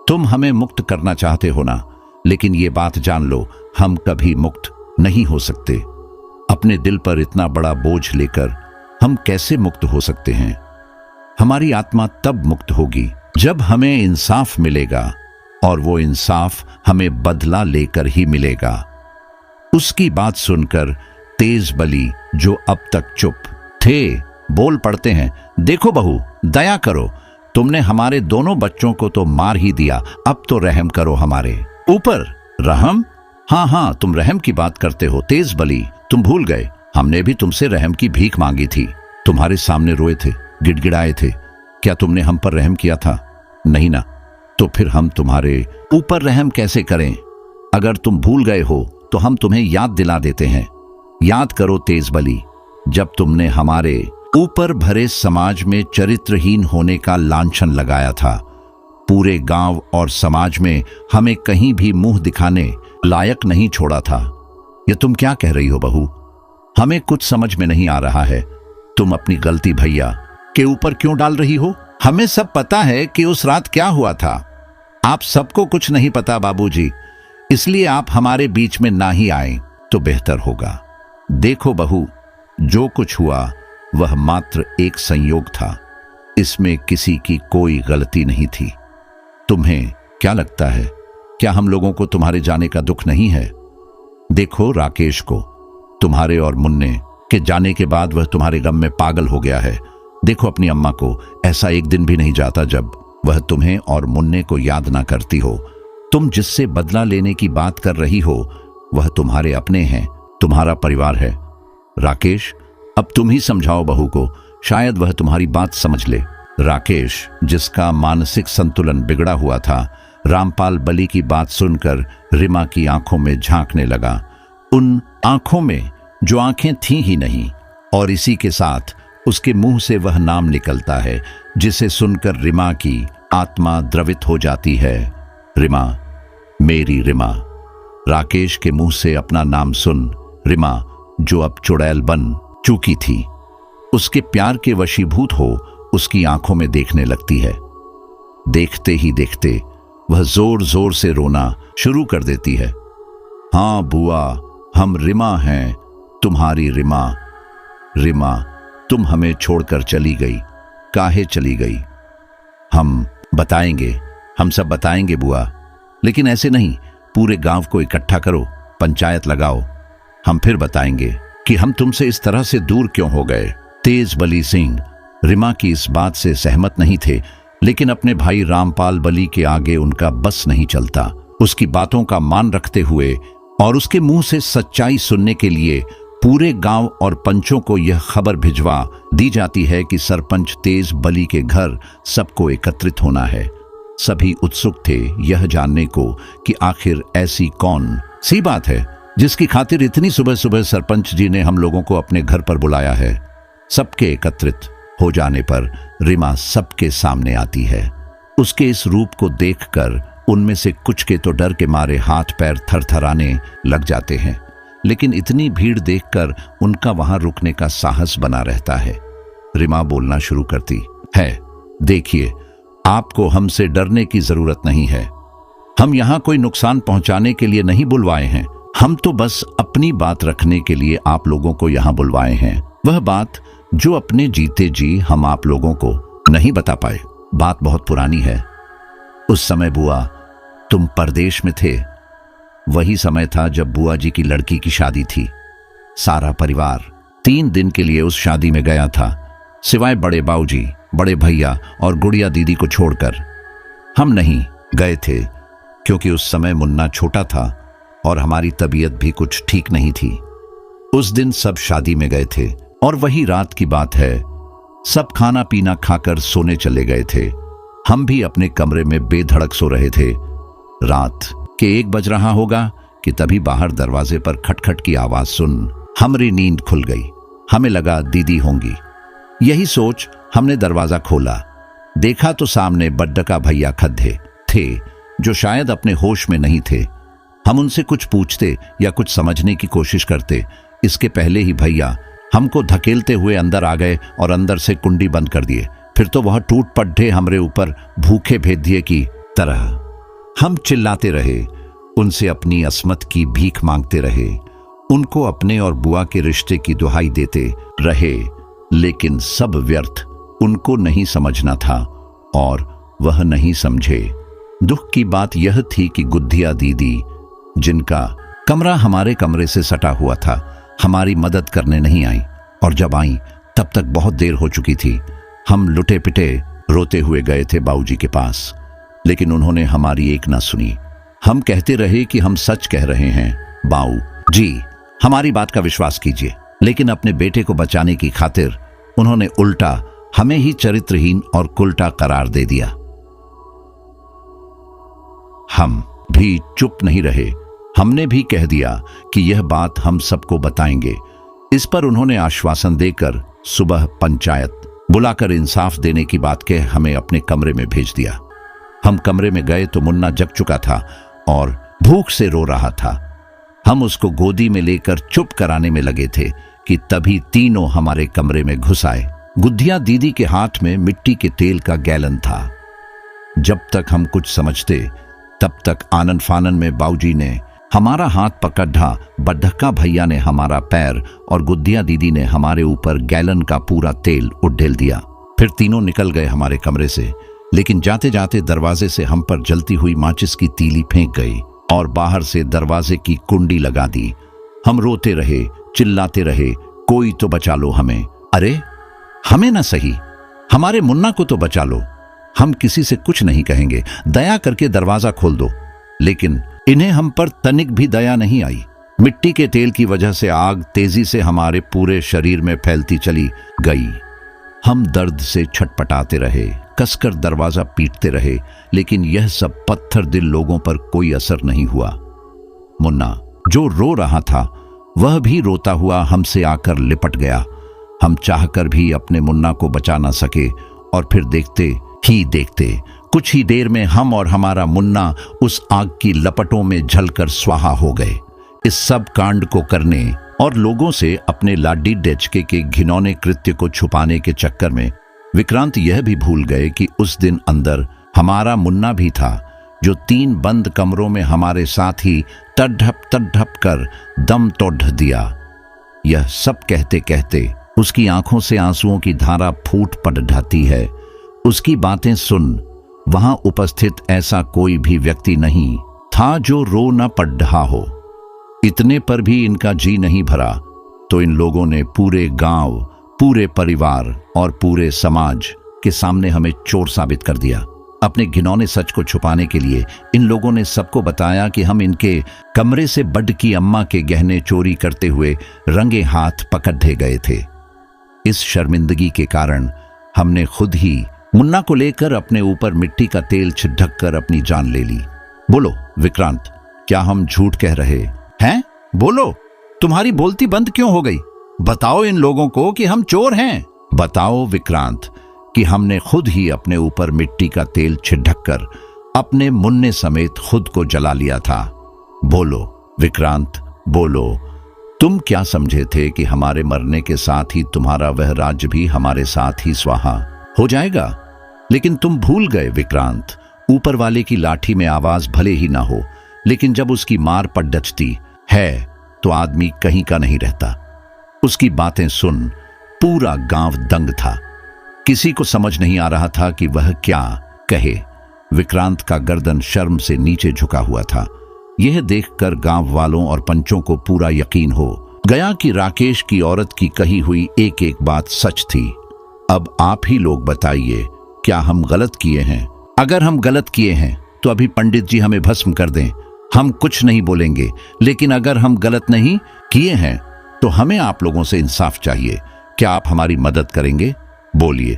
तुम हमें मुक्त करना चाहते हो ना, लेकिन ये बात जान लो, हम कभी मुक्त नहीं हो सकते। अपने दिल पर इतना बड़ा बोझ लेकर हम कैसे मुक्त हो सकते हैं? हमारी आत्मा तब मुक्त होगी जब हमें इंसाफ मिलेगा, और वो इंसाफ हमें बदला लेकर ही मिलेगा। उसकी बात सुनकर तेज बलि, जो अब तक चुप थे, बोल पड़ते हैं, देखो बहू, दया करो, तुमने हमारे दोनों बच्चों को तो मार ही दिया, अब तो रहम करो हमारे ऊपर। रहम? हाँ हाँ, तुम रहम की बात करते हो तेज बलि, तुम भूल गए, हमने भी तुमसे रहम की भीख मांगी थी, तुम्हारे सामने रोए थे, गिड़गिड़ाए थे। क्या तुमने हम पर रहम किया था? नहीं ना, तो फिर हम तुम्हारे ऊपर रहम कैसे करें? अगर तुम भूल गए हो तो हम तुम्हें याद दिला देते हैं। याद करो तेज बलि, जब तुमने हमारे ऊपर भरे समाज में चरित्रहीन होने का लांछन लगाया था, पूरे गांव और समाज में हमें कहीं भी मुंह दिखाने लायक नहीं छोड़ा था। ये तुम क्या कह रही हो बहू? हमें कुछ समझ में नहीं आ रहा है। तुम अपनी गलती भैया के ऊपर क्यों डाल रही हो? हमें सब पता है कि उस रात क्या हुआ था। आप सबको कुछ नहीं पता बाबूजी, इसलिए आप हमारे बीच में ना ही आए तो बेहतर होगा। देखो बहू, जो कुछ हुआ वह मात्र एक संयोग था, इसमें किसी की कोई गलती नहीं थी। तुम्हें क्या लगता है, क्या हम लोगों को तुम्हारे जाने का दुख नहीं है? देखो राकेश को, तुम्हारे और मुन्ने के जाने के बाद वह तुम्हारे गम में पागल हो गया है। देखो अपनी अम्मा को, ऐसा एक दिन भी नहीं जाता जब वह तुम्हें और मुन्ने को याद ना करती हो। तुम जिससे बदला लेने की बात कर रही हो वह तुम्हारे अपने हैं, तुम्हारा परिवार है। राकेश, अब तुम ही समझाओ बहू को, शायद वह तुम्हारी बात समझ ले। राकेश, जिसका मानसिक संतुलन बिगड़ा हुआ था, रामपाल बली की बात सुनकर रिमा की आंखों में झांकने लगा, उन आंखों में जो आंखें थीं ही नहीं, और इसी के साथ उसके मुंह से वह नाम निकलता है जिसे सुनकर रिमा की आत्मा द्रवित हो जाती है। रिमा, मेरी रिमा। राकेश के मुंह से अपना नाम सुन रिमा, जो अब चुड़ैल बन चुकी थी, उसके प्यार के वशीभूत हो उसकी आंखों में देखने लगती है। देखते ही देखते वह जोर जोर से रोना शुरू कर देती है। हाँ बुआ, हम रिमा हैं, तुम्हारी रिमा। रिमा, तुम हमें छोड़कर चली गई, काहे चली गई? हम बताएंगे, हम सब बताएंगे बुआ, लेकिन ऐसे नहीं, पूरे गांव को इकट्ठा करो, पंचायत लगाओ, हम फिर बताएंगे कि हम तुमसे इस तरह से दूर क्यों हो गए। तेज बली सिंह रिमा की इस बात से सहमत नहीं थे, लेकिन अपने भाई रामपाल बली के आगे उनका बस नहीं चलता। उसकी बातों का मान रखते हुए और उसके मुंह से सच्चाई सुनने के लिए पूरे गांव और पंचों को यह खबर भिजवा दी जाती है कि सरपंच तेज बली के घर सबको एकत्रित होना है। सभी उत्सुक थे यह जानने को कि आखिर ऐसी कौन सी बात है जिसकी खातिर इतनी सुबह सुबह सरपंच जी ने हम लोगों को अपने घर पर बुलाया है। सबके एकत्रित हो जाने पर रिमा सबके सामने आती है। उसके इस रूप को देखकर उनमें से कुछ के तो डर के मारे हाथ पैर थरथराने लग जाते हैं, लेकिन इतनी भीड़ देखकर उनका वहां रुकने का साहस बना रहता है। रिमा बोलना शुरू करती है, देखिए, आपको हमसे डरने की जरूरत नहीं है। हम यहां कोई नुकसान पहुंचाने के लिए नहीं बुलवाए हैं, हम तो बस अपनी बात रखने के लिए आप लोगों को यहां बुलवाए हैं। वह बात जो अपने जीते जी हम आप लोगों को नहीं बता पाए। बात बहुत पुरानी है। उस समय बुआ तुम परदेश में थे। वही समय था जब बुआ जी की लड़की की शादी थी। सारा परिवार 3 दिन के लिए उस शादी में गया था, सिवाय बड़े बाऊजी, बड़े भैया और गुड़िया दीदी को छोड़कर। हम नहीं गए थे क्योंकि उस समय मुन्ना छोटा था और हमारी तबीयत भी कुछ ठीक नहीं थी। उस दिन सब शादी में गए थे और वही रात की बात है। सब खाना पीना खाकर सोने चले गए थे। हम भी अपने कमरे में बेधड़क सो रहे थे। रात के 1 बज रहा होगा कि तभी बाहर दरवाजे पर खटखट की आवाज सुन हमारी नींद खुल गई। हमें लगा दीदी होंगी। यही सोच हमने दरवाजा खोला। देखा तो सामने बड्डका भैया खद्दे थे जो शायद अपने होश में नहीं थे। हम उनसे कुछ पूछते या कुछ समझने की कोशिश करते, इसके पहले ही भैया हमको धकेलते हुए अंदर आ गए और अंदर से कुंडी बंद कर दिए। फिर तो वह टूट पड़े हमरे ऊपर भूखे भेदिए की तरह। हम चिल्लाते रहे, उनसे अपनी असमत की भीख मांगते रहे, उनको अपने और बुआ के रिश्ते की दुहाई देते रहे, लेकिन सब व्यर्थ। उनको नहीं समझना था और वह नहीं समझे। दुख की बात यह थी कि गुद्धिया दीदी, जिनका कमरा हमारे कमरे से सटा हुआ था, हमारी मदद करने नहीं आई, और जब आई तब तक बहुत देर हो चुकी थी। हम लुटे पिटे रोते हुए गए थे बाऊजी के पास, लेकिन उन्होंने हमारी एक ना सुनी। हम कहते रहे कि हम सच कह रहे हैं बाऊ जी, हमारी बात का विश्वास कीजिए, लेकिन अपने बेटे को बचाने की खातिर उन्होंने उल्टा हमें ही चरित्रहीन और कुलटा करार दे दिया। हम भी चुप नहीं रहे। हमने भी कह दिया कि यह बात हम सबको बताएंगे। इस पर उन्होंने आश्वासन देकर सुबह पंचायत बुलाकर इंसाफ देने की बात कह हमें अपने कमरे में भेज दिया। हम कमरे में गए तो मुन्ना जग चुका था और भूख से रो रहा था। हम उसको गोदी में लेकर चुप कराने में लगे थे कि तभी तीनों हमारे कमरे में घुस आए। गुद्धिया दीदी के हाथ में मिट्टी के तेल का गैलन था। जब तक हम कुछ समझते तब तक आनन फानन में बाबूजी ने हमारा हाथ पकड़ा, बड्ढक्का भैया ने हमारा पैर और गुद्दिया दीदी ने हमारे ऊपर गैलन का पूरा तेल उड़ेल दिया। फिर तीनों निकल गए हमारे कमरे से, लेकिन जाते जाते दरवाजे से हम पर जलती हुई माचिस की तीली फेंक गई और बाहर से दरवाजे की कुंडी लगा दी। हम रोते रहे, चिल्लाते रहे, कोई तो बचा लो हमें। अरे हमें ना सही, हमारे मुन्ना को तो बचा लो। हम किसी से कुछ नहीं कहेंगे, दया करके दरवाजा खोल दो। लेकिन इन्हें हम पर तनिक भी दया नहीं आई। मिट्टी के तेल की वजह से आग तेजी से हमारे पूरे शरीर में फैलती चली गई। हम दर्द से छटपटाते रहे, कसकर दरवाजा पीटते रहे, लेकिन यह सब पत्थर दिल लोगों पर कोई असर नहीं हुआ। मुन्ना जो रो रहा था वह भी रोता हुआ हमसे आकर लिपट गया। हम चाहकर भी अपने मुन्ना को बचा ना सके और फिर देखते ही देखते कुछ ही देर में हम और हमारा मुन्ना उस आग की लपटों में जलकर स्वाहा हो गए। इस सब कांड को करने और लोगों से अपने लाडी डेचके के घिनौने कृत्य को छुपाने के चक्कर में विक्रांत यह भी भूल गए कि उस दिन अंदर हमारा मुन्ना भी था, जो 3 बंद कमरों में हमारे साथ ही टढप कर दम तोड़ दिया। यह सब कहते कहते उसकी आंखों से आंसुओं की धारा फूट पड़ जाती है। उसकी बातें सुन वहां उपस्थित ऐसा कोई भी व्यक्ति नहीं था जो रो न पड़ रहा हो। इतने पर भी इनका जी नहीं भरा तो इन लोगों ने पूरे गांव, पूरे परिवार और पूरे समाज के सामने हमें चोर साबित कर दिया। अपने घिनौने सच को छुपाने के लिए इन लोगों ने सबको बताया कि हम इनके कमरे से बड की अम्मा के गहने चोरी करते हुए रंगे हाथ पकड़े गए थे। इस शर्मिंदगी के कारण हमने खुद ही मुन्ना को लेकर अपने ऊपर मिट्टी का तेल छिड़क कर अपनी जान ले ली। बोलो विक्रांत, क्या हम झूठ कह रहे हैं? बोलो, तुम्हारी बोलती बंद क्यों हो गई? बताओ इन लोगों को कि हम चोर हैं। बताओ विक्रांत कि हमने खुद ही अपने ऊपर मिट्टी का तेल छिड़क कर अपने मुन्ने समेत खुद को जला लिया था। बोलो विक्रांत, बोलो, तुम क्या समझे थे कि हमारे मरने के साथ ही तुम्हारा वह राज्य भी हमारे साथ ही स्वाहा हो जाएगा? लेकिन तुम भूल गए विक्रांत, ऊपर वाले की लाठी में आवाज भले ही ना हो, लेकिन जब उसकी मार पड़ डचती है तो आदमी कहीं का नहीं रहता। उसकी बातें सुन पूरा गांव दंग था। किसी को समझ नहीं आ रहा था कि वह क्या कहे। विक्रांत का गर्दन शर्म से नीचे झुका हुआ था। यह देखकर गांव वालों और पंचों को पूरा यकीन हो गया कि राकेश की औरत की कही हुई एक एक बात सच थी। अब आप ही लोग बताइए, क्या हम गलत किए हैं? अगर हम गलत किए हैं तो अभी पंडित जी हमें भस्म कर दें, हम कुछ नहीं बोलेंगे। लेकिन अगर हम गलत नहीं किए हैं तो हमें आप लोगों से इंसाफ चाहिए। क्या आप हमारी मदद करेंगे? बोलिए,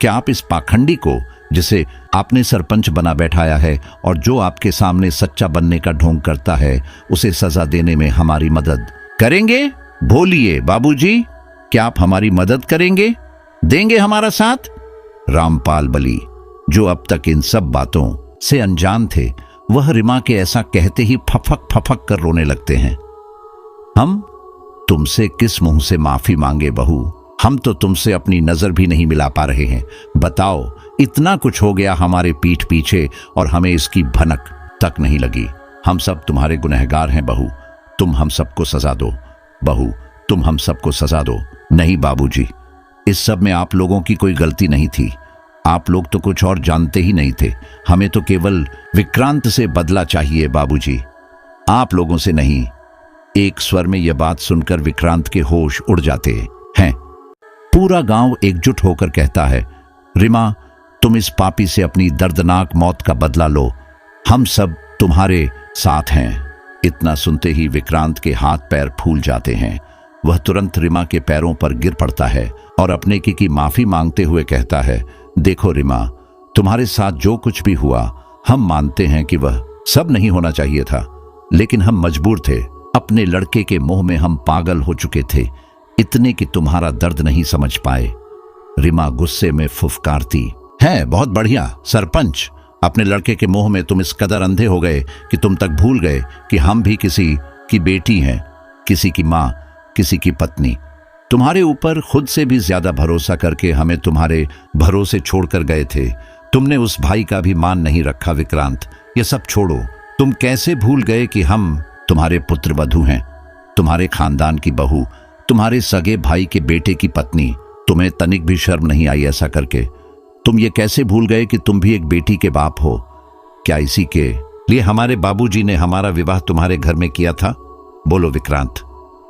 क्या आप इस पाखंडी को, जिसे आपने सरपंच बना बैठाया है और जो आपके सामने सच्चा बनने का ढोंग करता है, उसे सजा देने में हमारी मदद करेंगे? बोलिए बाबूजी, क्या आप हमारी मदद करेंगे? देंगे हमारा साथ? रामपाल बली, जो अब तक इन सब बातों से अनजान थे, वह रिमा के ऐसा कहते ही फफक फफक कर रोने लगते हैं। हम तुमसे किस मुंह से माफी मांगे बहू? हम तो तुमसे अपनी नजर भी नहीं मिला पा रहे हैं। बताओ, इतना कुछ हो गया हमारे पीठ पीछे और हमें इसकी भनक तक नहीं लगी। हम सब तुम्हारे गुनहगार हैं बहू, तुम हम सबको सजा दो। बहू, तुम हम सबको सजा दो। नहीं बाबूजी, इस सब में आप लोगों की कोई गलती नहीं थी। आप लोग तो कुछ और जानते ही नहीं थे। हमें तो केवल विक्रांत से बदला चाहिए बाबूजी, आप लोगों से नहीं। एक स्वर में यह बात सुनकर विक्रांत के होश उड़ जाते हैं। पूरा गांव एकजुट होकर कहता है, रिमा, तुम इस पापी से अपनी दर्दनाक मौत का बदला लो, हम सब तुम्हारे साथ हैं। इतना सुनते ही विक्रांत के हाथ पैर फूल जाते हैं। वह तुरंत रिमा के पैरों पर गिर पड़ता है और अपने की माफी मांगते हुए कहता है, देखो रिमा, तुम्हारे साथ जो कुछ भी हुआ, हम मानते हैं कि वह सब नहीं होना चाहिए था, लेकिन हम मजबूर थे। अपने लड़के के मोह में हम पागल हो चुके थे, इतने कि तुम्हारा दर्द नहीं समझ पाए। रिमा गुस्से में फुफकारती है, बहुत बढ़िया सरपंच, अपने लड़के के मोह में तुम इस कदर अंधे हो गए कि तुम तक भूल गए कि हम भी किसी की बेटी हैं, किसी की माँ, किसी की पत्नी। तुम्हारे ऊपर खुद से भी ज्यादा भरोसा करके हमें तुम्हारे भरोसे छोड़कर गए थे, तुमने उस भाई का भी मान नहीं रखा विक्रांत। ये सब छोड़ो, तुम कैसे भूल गए कि हम तुम्हारे पुत्र वधू हैं, तुम्हारे खानदान की बहू, तुम्हारे सगे भाई के बेटे की पत्नी। तुम्हें तनिक भी शर्म नहीं आई ऐसा करके? तुम ये कैसे भूल गए कि तुम भी एक बेटी के बाप हो? क्या इसी के लिए हमारे बाबूजी ने हमारा विवाह तुम्हारे घर में किया था? बोलो विक्रांत,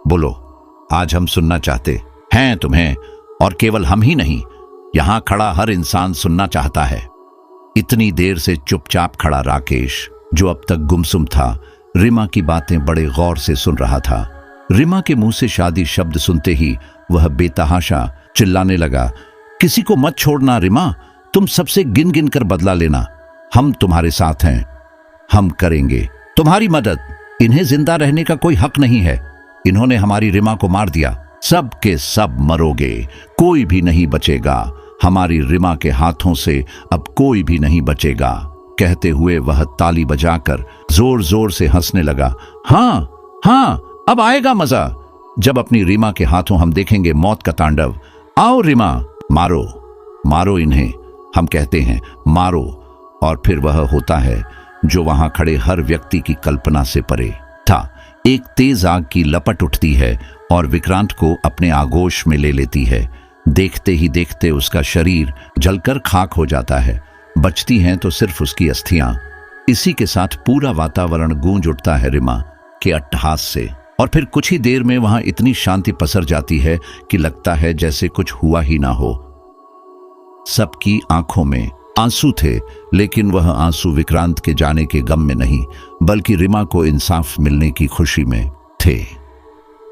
बोलो। आज हम सुनना चाहते हैं तुम्हें, और केवल हम ही नहीं, यहां खड़ा हर इंसान सुनना चाहता है। इतनी देर से चुपचाप खड़ा राकेश, जो अब तक गुमसुम था, रिमा की बातें बड़े गौर से सुन रहा था। रिमा के मुंह से शादी शब्द सुनते ही वह बेतहाशा चिल्लाने लगा, किसी को मत छोड़ना रिमा, तुम सबसे गिन गिन कर बदला लेना। हम तुम्हारे साथ हैं, हम करेंगे तुम्हारी मदद। इन्हें जिंदा रहने का कोई हक नहीं है। इन्होंने हमारी रिमा को मार दिया। सब के सब मरोगे, कोई भी नहीं बचेगा। हमारी रिमा के हाथों से अब कोई भी नहीं बचेगा। कहते हुए वह ताली बजाकर जोर जोर से हंसने लगा। हाँ हाँ, अब आएगा मजा, जब अपनी रिमा के हाथों हम देखेंगे मौत का तांडव। आओ रिमा, मारो मारो इन्हें, हम कहते हैं मारो। और फिर वह होता है जो वहां खड़े हर व्यक्ति की कल्पना से परे था। एक तेज आग की लपट उठती है और विक्रांत को अपने आगोश में ले लेती है। देखते ही देखते उसका शरीर जलकर खाक हो जाता है। बचती हैं तो सिर्फ उसकी अस्थियां। इसी के साथ पूरा वातावरण गूंज उठता है रिमा के अट्टहास से। और फिर कुछ ही देर में वहां इतनी शांति पसर जाती है कि लगता है जैसे कुछ हुआ ही ना हो। सबकी आंखों में आंसू थे, लेकिन वह आंसू विक्रांत के जाने के गम में नहीं, बल्कि रिमा को इंसाफ मिलने की खुशी में थे।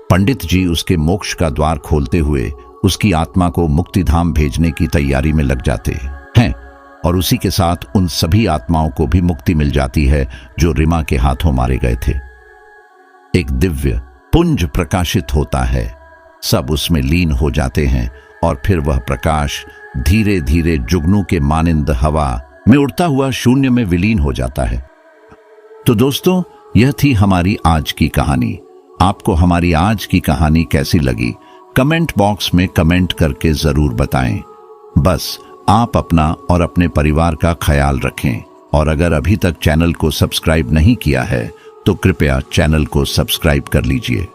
पंडित जी उसके मोक्ष का द्वार खोलते हुए उसकी आत्मा को मुक्तिधाम भेजने की तैयारी में लग जाते हैं, और उसी के साथ उन सभी आत्माओं को भी मुक्ति मिल जाती है जो रिमा के हाथों मारे गए थे। एक दिव्य पुंज प्रकाशित होता है, सब उसमें लीन हो जाते हैं, और फिर वह प्रकाश धीरे धीरे जुगनू के मानिंद हवा में उड़ता हुआ शून्य में विलीन हो जाता है। तो दोस्तों, यह थी हमारी आज की कहानी। आपको हमारी आज की कहानी कैसी लगी? कमेंट बॉक्स में कमेंट करके जरूर बताएं। बस आप अपना और अपने परिवार का ख्याल रखें, और अगर अभी तक चैनल को सब्सक्राइब नहीं किया है तो कृपया चैनल को सब्सक्राइब कर लीजिए।